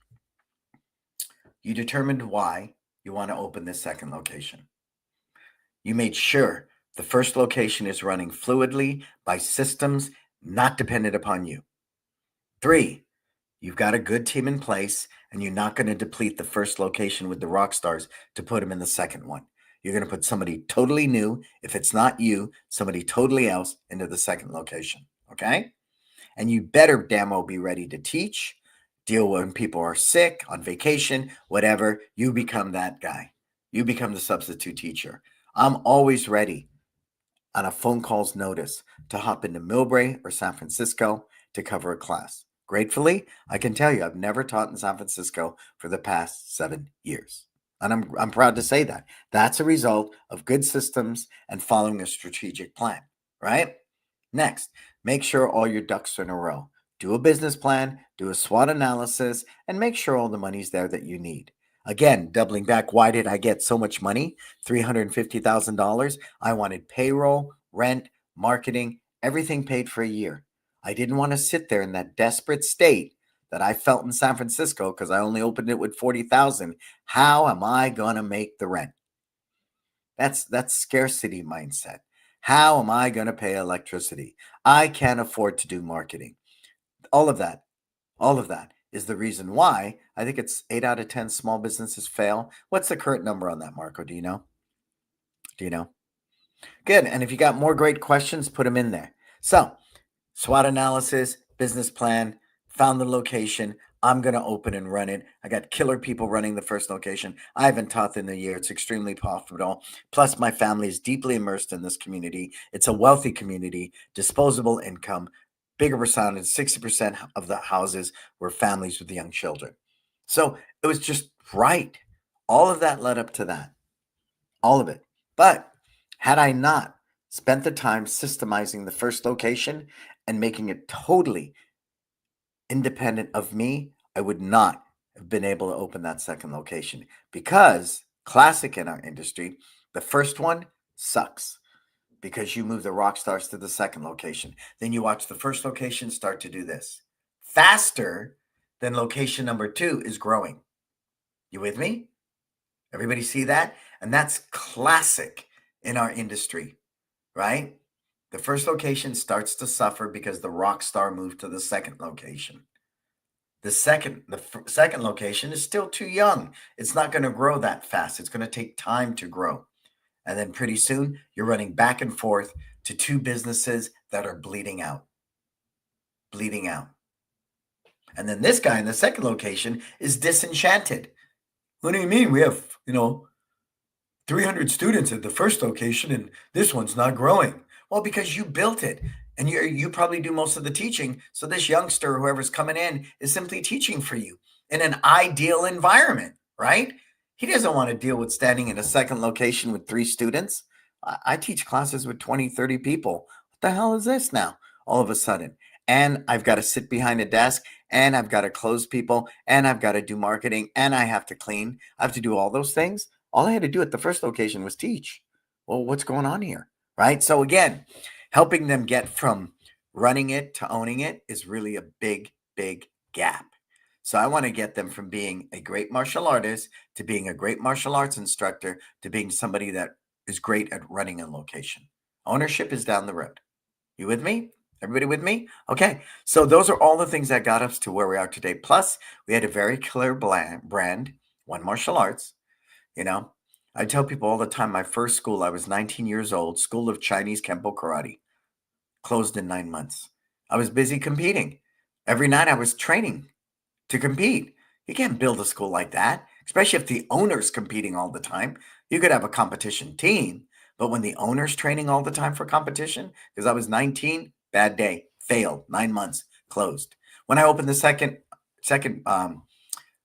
You determined why you want to open this second location. You made sure the first location is running fluidly by systems not dependent upon you. 3, you've got a good team in place, and you're not going to deplete the first location with the rock stars to put them in the second one. You're going to put somebody totally new, if it's not you, somebody totally else into the second location, okay? And you better damn well be ready to teach, deal when people are sick, on vacation, whatever. You become that guy. You become the substitute teacher. I'm always ready on a phone call's notice to hop into Millbrae or San Francisco to cover a class. Gratefully, I can tell you I've never taught in San Francisco for the past 7 years. And I'm proud to say that. That's a result of good systems and following a strategic plan, right? Next, make sure all your ducks are in a row. Do a business plan, do a SWOT analysis, and make sure all the money's there that you need. Again, doubling back, why did I get so much money? $350,000. I wanted payroll, rent, marketing, everything paid for a year. I didn't want to sit there in that desperate state that I felt in San Francisco because I only opened it with 40,000. How am I going to make the rent? That's scarcity mindset. How am I going to pay electricity? I can't afford to do marketing. All of that is the reason why I think it's 8 out of 10 small businesses fail. What's the current number on that, Marco? Do you know? Good. And if you got more great questions, put them in there. So, SWOT analysis, business plan, found the location. I'm going to open and run it. I got killer people running the first location. I haven't taught in a year. It's extremely profitable. Plus, my family is deeply immersed in this community. It's a wealthy community, disposable income. Bigger percentage, 60% of the houses were families with young children. So it was just right. All of that led up to that. All of it. But had I not spent the time systemizing the first location and making it totally independent of me, I would not have been able to open that second location because classic in our industry, the first one sucks because you move the rock stars to the second location. Then you watch the first location start to do this faster than location number 2 is growing. You with me? Everybody see that? And that's classic in our industry, right? The first location starts to suffer because the rock star moved to the second location. The second location is still too young. It's not going to grow that fast. It's going to take time to grow. And then pretty soon you're running back and forth to 2 businesses that are bleeding out. And then this guy in the second location is disenchanted. What do you mean? We have, 300 students at the first location and this one's not growing. Well, because you built it. And you probably do most of the teaching. So this youngster, whoever's coming in, is simply teaching for you in an ideal environment, right? He doesn't want to deal with standing in a second location with 3 students. I teach classes with 20, 30 people. What the hell is this now? All of a sudden. And I've got to sit behind a desk, and I've got to close people, and I've got to do marketing, and I have to clean. I have to do all those things. All I had to do at the first location was teach. Well, what's going on here? Right? So again, helping them get from running it to owning it is really a big, big gap. So I want to get them from being a great martial artist to being a great martial arts instructor to being somebody that is great at running a location. Ownership is down the road. You with me? Everybody with me? Okay. So those are all the things that got us to where we are today. Plus, we had a very clear brand, One Martial Arts. You know, I tell people all the time, my first school, I was 19 years old, School of Chinese Kempo Karate, closed in 9 months. I was busy competing. Every night I was training to compete. You can't build a school like that, especially if the owner's competing all the time. You could have a competition team, but when the owner's training all the time for competition, because I was 19, bad day, failed, 9 months, closed. When I opened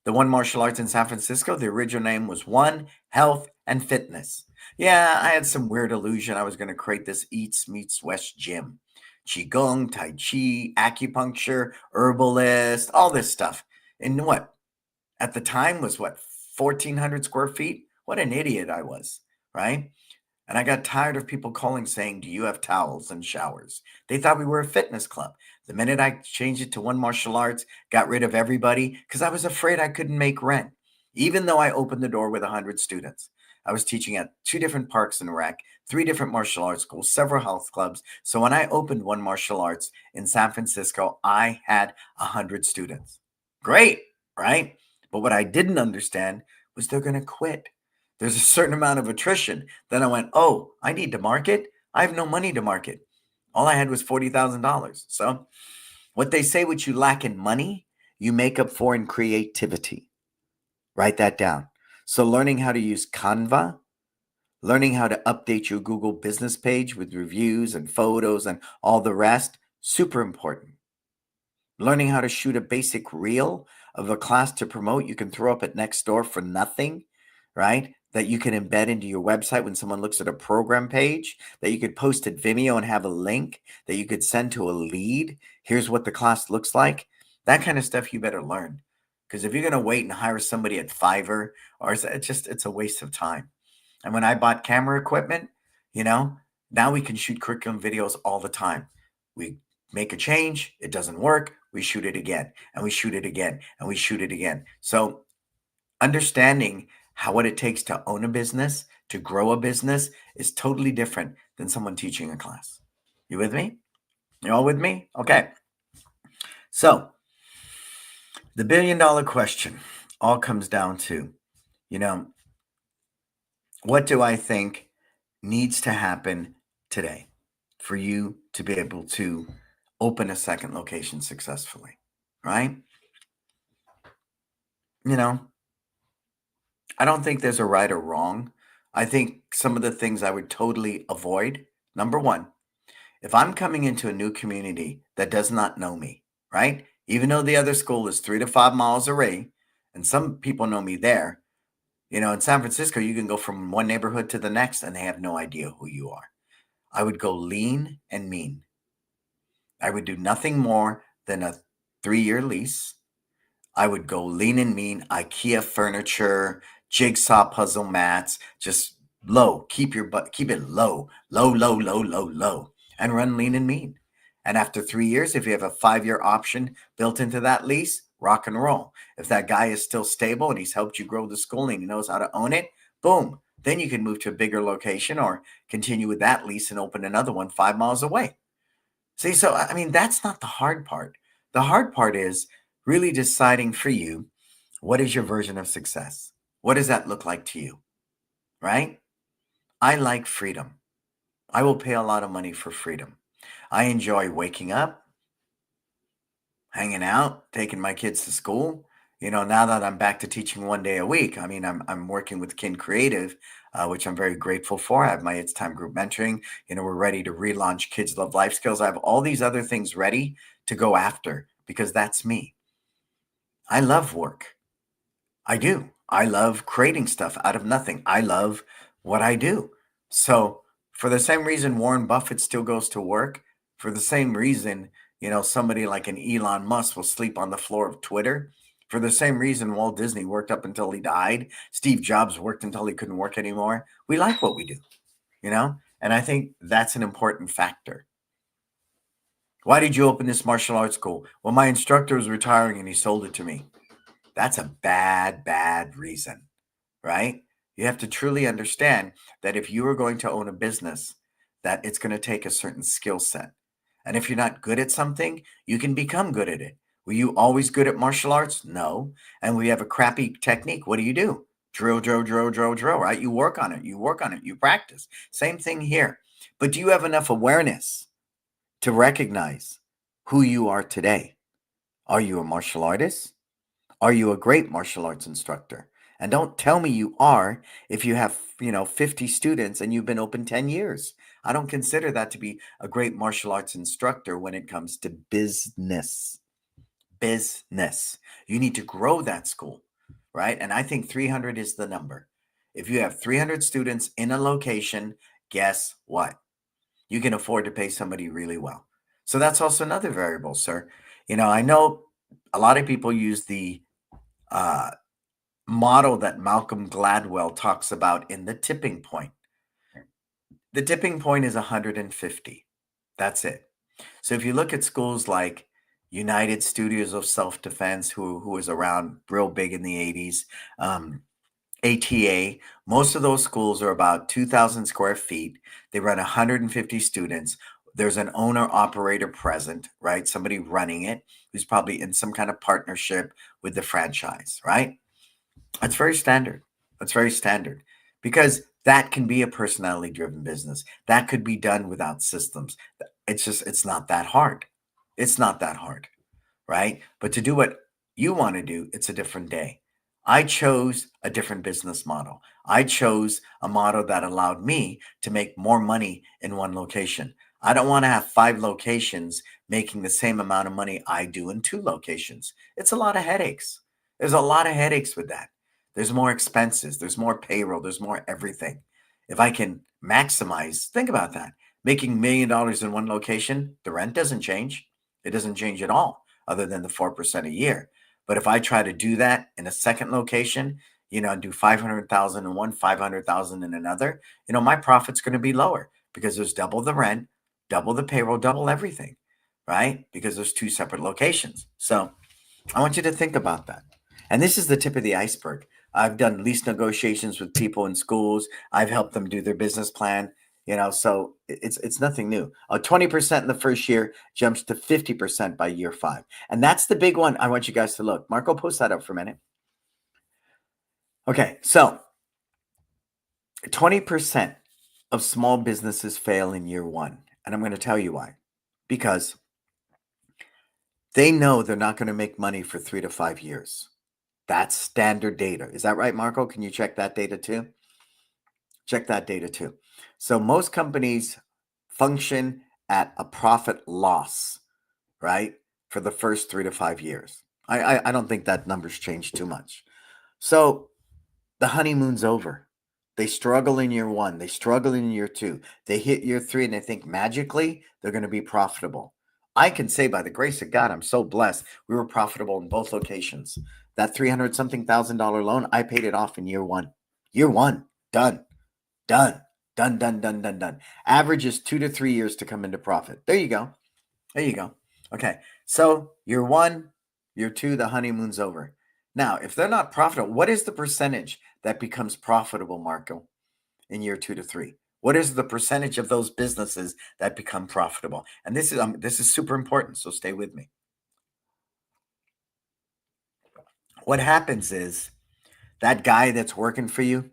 the One Martial Arts in San Francisco, the original name was One Health and Fitness. Yeah, I had some weird illusion I was going to create this Eats Meets West gym. Qigong, Tai Chi, acupuncture, herbalist, all this stuff. And what, at the time was what, 1,400 square feet? What an idiot I was, right? And I got tired of people calling saying, do you have towels and showers? They thought we were a fitness club. The minute I changed it to One Martial Arts, got rid of everybody because I was afraid I couldn't make rent. Even though I opened the door with 100 students, I was teaching at 2 different parks and rec, 3 different martial arts schools, several health clubs. So when I opened One Martial Arts in San Francisco, I had 100 students. Great, right? But what I didn't understand was they're going to quit. There's a certain amount of attrition. Then I went, oh, I need to market. I have no money to market. All I had was $40,000. So what they say, what you lack in money, you make up for in creativity. Write that down. So learning how to use Canva, learning how to update your Google business page with reviews and photos and all the rest, super important. Learning how to shoot a basic reel of a class to promote you can throw up at next door for nothing, right? That you can embed into your website when someone looks at a program page, that you could post at Vimeo and have a link that you could send to a lead. Here's what the class looks like. That kind of stuff you better learn. Because if you're going to wait and hire somebody at Fiverr, or it's a waste of time. And when I bought camera equipment, now we can shoot curriculum videos all the time. We make a change, it doesn't work, we shoot it again, and we shoot it again, and we shoot it again. So understanding what it takes to own a business, to grow a business, is totally different than someone teaching a class. You with me? You all with me? Okay. So the $1 billion question all comes down to, what do I think needs to happen today for you to be able to open a second location successfully, right? I don't think there's a right or wrong. I think some of the things I would totally avoid. Number one, if I'm coming into a new community that does not know me, right? Even though the other school is 3 to 5 miles away, and some people know me there, in San Francisco, you can go from one neighborhood to the next and they have no idea who you are. I would go lean and mean. I would do nothing more than a 3-year lease. I would go lean and mean, IKEA furniture, jigsaw puzzle mats, just low. Keep it low, low, low, low, low, low, and run lean and mean. And after 3 years, if you have a 5-year option built into that lease, rock and roll. If that guy is still stable and he's helped you grow the school and he knows how to own it, boom. Then you can move to a bigger location or continue with that lease and open another one 5 miles away. See, so I mean, that's not the hard part. The hard part is really deciding for you, what is your version of success? What does that look like to you? Right? I like freedom. I will pay a lot of money for freedom. I enjoy waking up, hanging out, taking my kids to school. Now that I'm back to teaching 1 day a week, I mean, I'm working with Kin Creative. which I'm very grateful for. I have my It's Time group mentoring. We're ready to relaunch Kids Love Life Skills. I have all these other things ready to go after because that's me. I love work. I do. I love creating stuff out of nothing. I love what I do. So, for the same reason Warren Buffett still goes to work, for the same reason, somebody like an Elon Musk will sleep on the floor of Twitter, for the same reason Walt Disney worked up until he died, Steve Jobs worked until he couldn't work anymore. We like what we do, And I think that's an important factor. Why did you open this martial arts school? Well, my instructor was retiring and he sold it to me. That's a bad, bad reason, right? You have to truly understand that if you are going to own a business, that it's going to take a certain skill set. And if you're not good at something, you can become good at it. Were you always good at martial arts? No. And we have a crappy technique. What do? Drill, drill, drill, drill, drill, right? You work on it. You work on it. You practice. Same thing here. But do you have enough awareness to recognize who you are today? Are you a martial artist? Are you a great martial arts instructor? And don't tell me you are if you have, 50 students and you've been open 10 years. I don't consider that to be a great martial arts instructor when it comes to business. Business. You need to grow that school, right? And I think 300 is the number. If you have 300 students in a location, guess what? You can afford to pay somebody really well. So that's also another variable, sir. I know a lot of people use the uh, model that Malcolm Gladwell talks about in the tipping point. The tipping point is 150. That's it. So if you look at schools like United Studios of Self-Defense, who was around real big in the 80s, ATA, most of those schools are about 2,000 square feet. They run 150 students. There's an owner operator present, right? Somebody running it who's probably in some kind of partnership with the franchise, right? That's very standard. That's very standard because that can be a personality driven business. That could be done without systems. It's not that hard. It's not that hard, right? But to do what you want to do, it's a different day. I chose a different business model. I chose a model that allowed me to make more money in one location. I don't want to have 5 locations making the same amount of money I do in 2 locations. It's a lot of headaches. There's a lot of headaches with that. There's more expenses, there's more payroll, there's more everything. If I can maximize, think about that. Making $1 million in one location, the rent doesn't change. It doesn't change at all, other than the 4% a year. But if I try to do that in a second location, do 500,000 in one, 500,000 in another, my profit's going to be lower because there's double the rent, double the payroll, double everything, right? Because there's 2 separate locations. So I want you to think about that. And this is the tip of the iceberg. I've done lease negotiations with people in schools. I've helped them do their business plan. So it's nothing new. 20% in the first year jumps to 50% by year 5. And that's the big one I want you guys to look. Marco, post that up for a minute. Okay, so 20% of small businesses fail in year 1. And I'm going to tell you why. Because they know they're not going to make money for 3 to 5 years. That's standard data. Is that right, Marco? Can you check that data too? Check that data too. So most companies function at a profit loss, right? For the first 3 to 5 years. I don't think that number's changed too much. So the honeymoon's over. They struggle in year 1. They struggle in year 2. They hit year 3 and they think magically they're going to be profitable. I can say by the grace of God, I'm so blessed. We were profitable in both locations. That $300-something thousand loan, I paid it off in year 1. Year 1, done. Average is 2 to 3 years to come into profit. There you go. Okay. So year 1, year 2, the honeymoon's over. Now, if they're not profitable, what is the percentage that becomes profitable, Marco, in year 2 to 3? What is the percentage of those businesses that become profitable? And this is super important, so stay with me. What happens is that guy that's working for you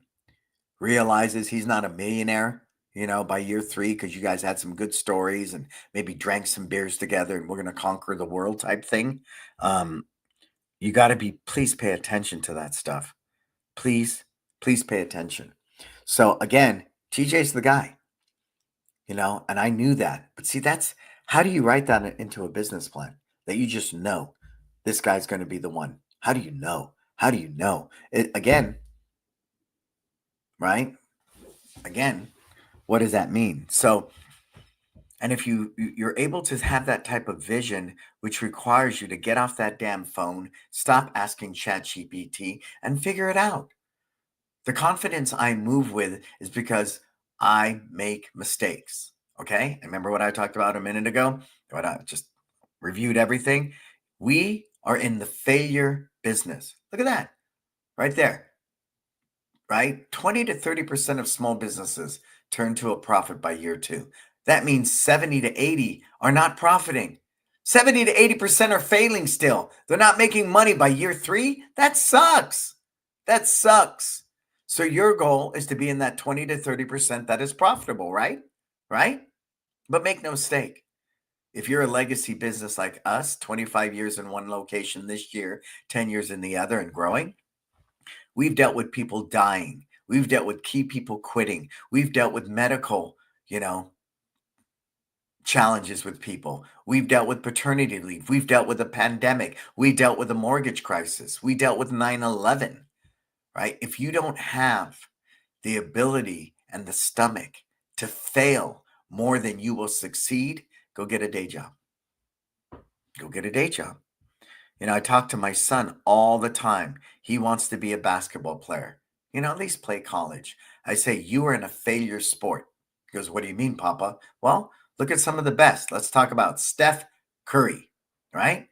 realizes he's not a millionaire, by year 3 because you guys had some good stories and maybe drank some beers together and we're going to conquer the world type thing. You got to please pay attention to that stuff. Please pay attention. So again, TJ's the guy, and I knew that. But see, that's how do you write that into a business plan that you just know this guy's going to be the one? How do you know? How do you know? Again, right? Again, what does that mean? So, and if you're able to have that type of vision, which requires you to get off that damn phone, stop asking ChatGPT, and figure it out. The confidence I move with is because I make mistakes. Okay. Remember what I talked about a minute ago? What I just reviewed everything. We are in the failure business. Look at that right there, right? 20 to 30% of small businesses turn to a profit by year two. That means 70 to 80 are not profiting. 70 to 80% are failing still. They're not making money by year three. That sucks. That sucks. So your goal is to be in that 20 to 30% that is profitable, right? Right? But make no mistake. If you're a legacy business like us, 25 years in one location this year, 10 years in the other and growing, we've dealt with people dying. We've dealt with key people quitting. We've dealt with medical, challenges with people. We've dealt with paternity leave. We've dealt with a pandemic. We dealt with a mortgage crisis. We dealt with 9/11, right? If you don't have the ability and the stomach to fail more than you will succeed, go get a day job. Go get a day job. I talk to my son all the time. He wants to be a basketball player, at least play college. I say, you are in a failure sport. He goes, what do you mean, Papa? Well, look at some of the best. Let's talk about Steph Curry, right?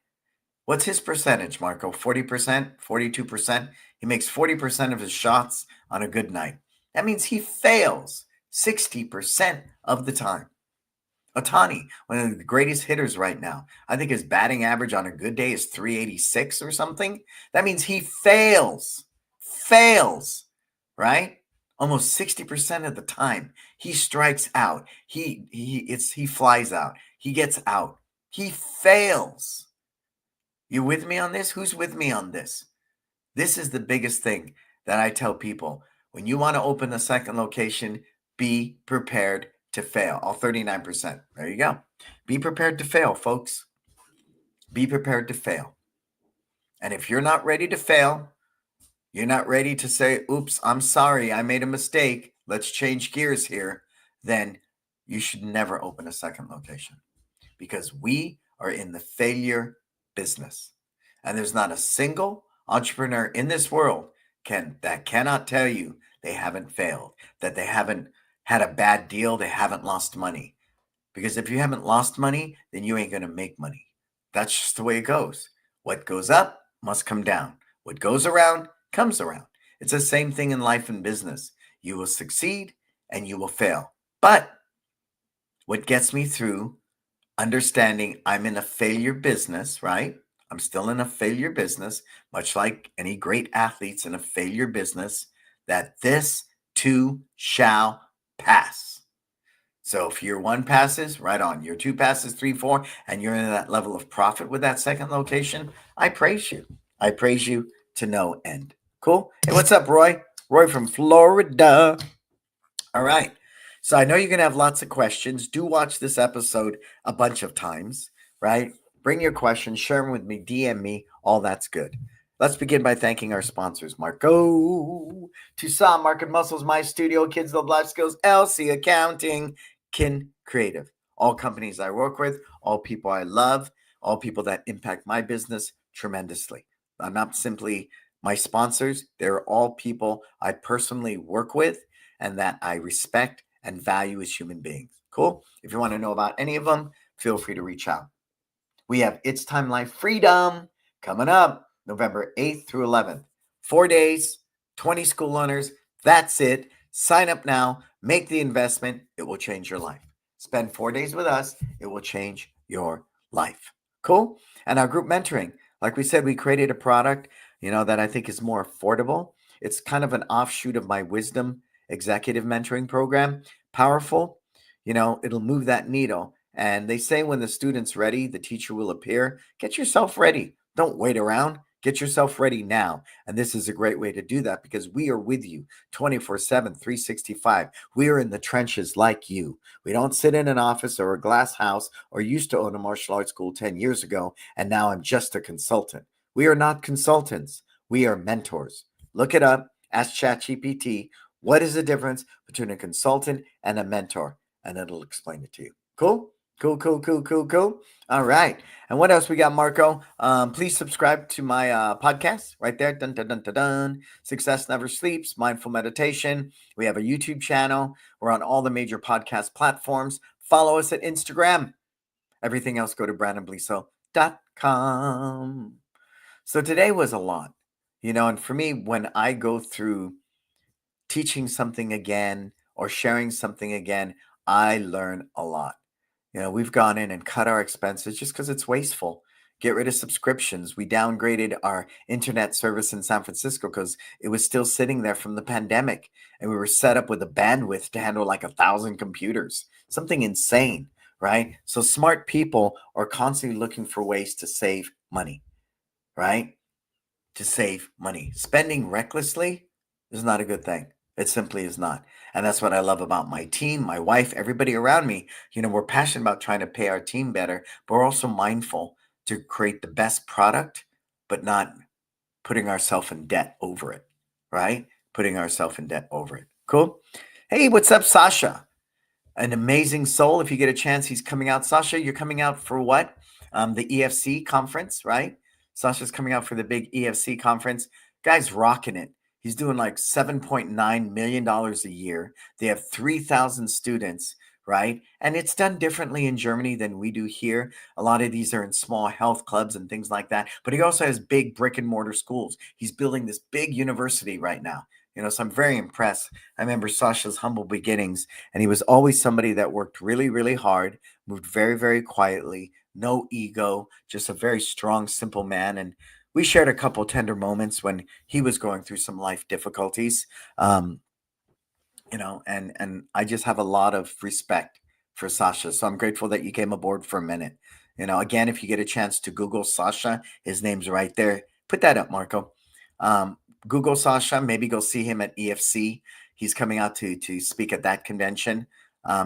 What's his percentage, Marco? 40%, 42%? He makes 40% of his shots on a good night. That means he fails 60% of the time. Otani, one of the greatest hitters right now. I think his batting average on a good day is 386 or something. That means he fails, right? Almost 60% of the time. He strikes out. He flies out. He gets out. He fails. You with me on this? Who's with me on this? This is the biggest thing that I tell people. When you want to open a second location, be prepared to fail. All 39%. There you go. Be prepared to fail, folks. Be prepared to fail. And if you're not ready to fail, you're not ready to say, oops, I'm sorry, I made a mistake. Let's change gears here. Then you should never open a second location because we are in the failure business. And there's not a single entrepreneur in this world that cannot tell you they haven't failed, that they haven't had a bad deal, they haven't lost money. Because if you haven't lost money, then you ain't going to make money. That's just the way it goes. What goes up must come down. What goes around comes around. It's the same thing in life and business. You will succeed and you will fail. But what gets me through understanding I'm in a failure business, right? I'm still in a failure business, much like any great athletes in a failure business, that this too shall pass. So if year one passes, right on. Year two passes, 3, 4, and you're in that level of profit with that second location, I praise you. I praise you to no end. Cool? Hey, what's up, Roy? Roy from Florida. All right. So I know you're going to have lots of questions. Do watch this episode a bunch of times, right? Bring your questions, share them with me, DM me. All that's good. Let's begin by thanking our sponsors, Marco, Tucson, Market Muscles, My Studio, Kids Love Life Skills, LC Accounting, Kin Creative. All companies I work with, all people I love, all people that impact my business tremendously. I'm not simply my sponsors. They're all people I personally work with and that I respect and value as human beings. Cool? If you want to know about any of them, feel free to reach out. We have It's Time Life Freedom coming up November 8th through 11th. 4 days, 20 school owners. That's it. Sign up now. Make the investment. It will change your life. Spend 4 days with us. It will change your life. Cool? And our group mentoring. Like we said, we created a product, that I think is more affordable. It's kind of an offshoot of my Wisdom executive mentoring program. Powerful. It'll move that needle. And they say when the student's ready, the teacher will appear. Get yourself ready. Don't wait around. Get yourself ready now. And this is a great way to do that because we are with you 24/7, 365. We are in the trenches like you. We don't sit in an office or a glass house or used to own a martial arts school 10 years ago, and now I'm just a consultant. We are not consultants. We are mentors. Look it up. Ask ChatGPT, what is the difference between a consultant and a mentor? And it'll explain it to you. Cool? Cool. All right. And what else we got, Marco? Please subscribe to my podcast right there. Dun, dun, dun, dun, dun. Success Never Sleeps, Mindful Meditation. We have a YouTube channel. We're on all the major podcast platforms. Follow us at Instagram. Everything else, go to brannonbeliso.com. So today was a lot, and for me, when I go through teaching something again or sharing something again, I learn a lot. We've gone in and cut our expenses just because it's wasteful. Get rid of subscriptions. We downgraded our internet service in San Francisco because it was still sitting there from the pandemic. And we were set up with a bandwidth to handle like 1,000 computers. Something insane, right? So smart people are constantly looking for ways to save money, right? To save money. Spending recklessly is not a good thing. It simply is not. And that's what I love about my team, my wife, everybody around me. We're passionate about trying to pay our team better, but we're also mindful to create the best product, but not putting ourselves in debt over it, right? Putting ourselves in debt over it. Cool. Hey, what's up, Sasha? An amazing soul. If you get a chance, he's coming out. Sasha, you're coming out for what? The EFC conference, right? Sasha's coming out for the big EFC conference. Guy's rocking it. He's doing like $7.9 million a year. They have 3,000 students, right? And it's done differently in Germany than we do here. A lot of these are in small health clubs and things like that. But he also has big brick and mortar schools. He's building this big university right now. So I'm very impressed. I remember Sasha's humble beginnings, and he was always somebody that worked really, really hard, moved very, very quietly, no ego, just a very strong, simple man. And we shared a couple tender moments when he was going through some life difficulties. And I just have a lot of respect for Sasha. So I'm grateful that you came aboard for a minute. Again, if you get a chance to Google Sasha, his name's right there. Put that up, Marco. Google Sasha, maybe go see him at EFC. He's coming out to speak at that convention.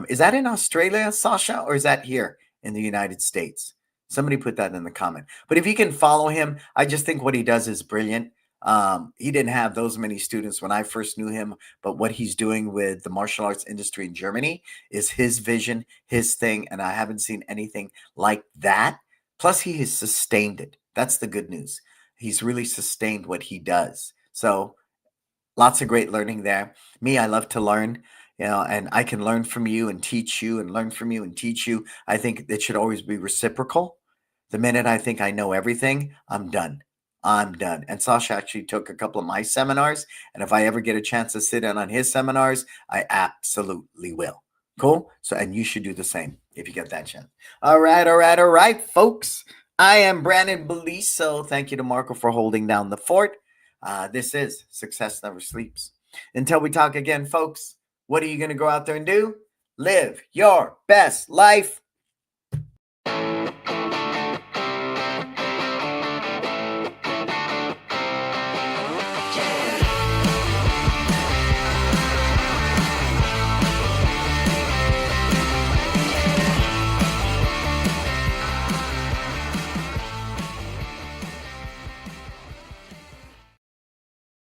Is that in Australia, Sasha, or is that here in the United States? Somebody put that in the comment. But if you can follow him, I just think what he does is brilliant. He didn't have those many students when I first knew him, but what he's doing with the martial arts industry in Germany is his vision, his thing, and I haven't seen anything like that. Plus, he has sustained it. That's the good news. He's really sustained what he does. So lots of great learning there. Me, I love to learn. And I can learn from you and teach you and learn from you and teach you. I think it should always be reciprocal. The minute I think I know everything, I'm done. And Sasha actually took a couple of my seminars. And if I ever get a chance to sit in on his seminars, I absolutely will. Cool? So, and you should do the same if you get that chance. All right, folks. I am Brannon Beliso. Thank you to Marco for holding down the fort. This is Success Never Sleeps. Until we talk again, folks, what are you going to go out there and do? Live your best life.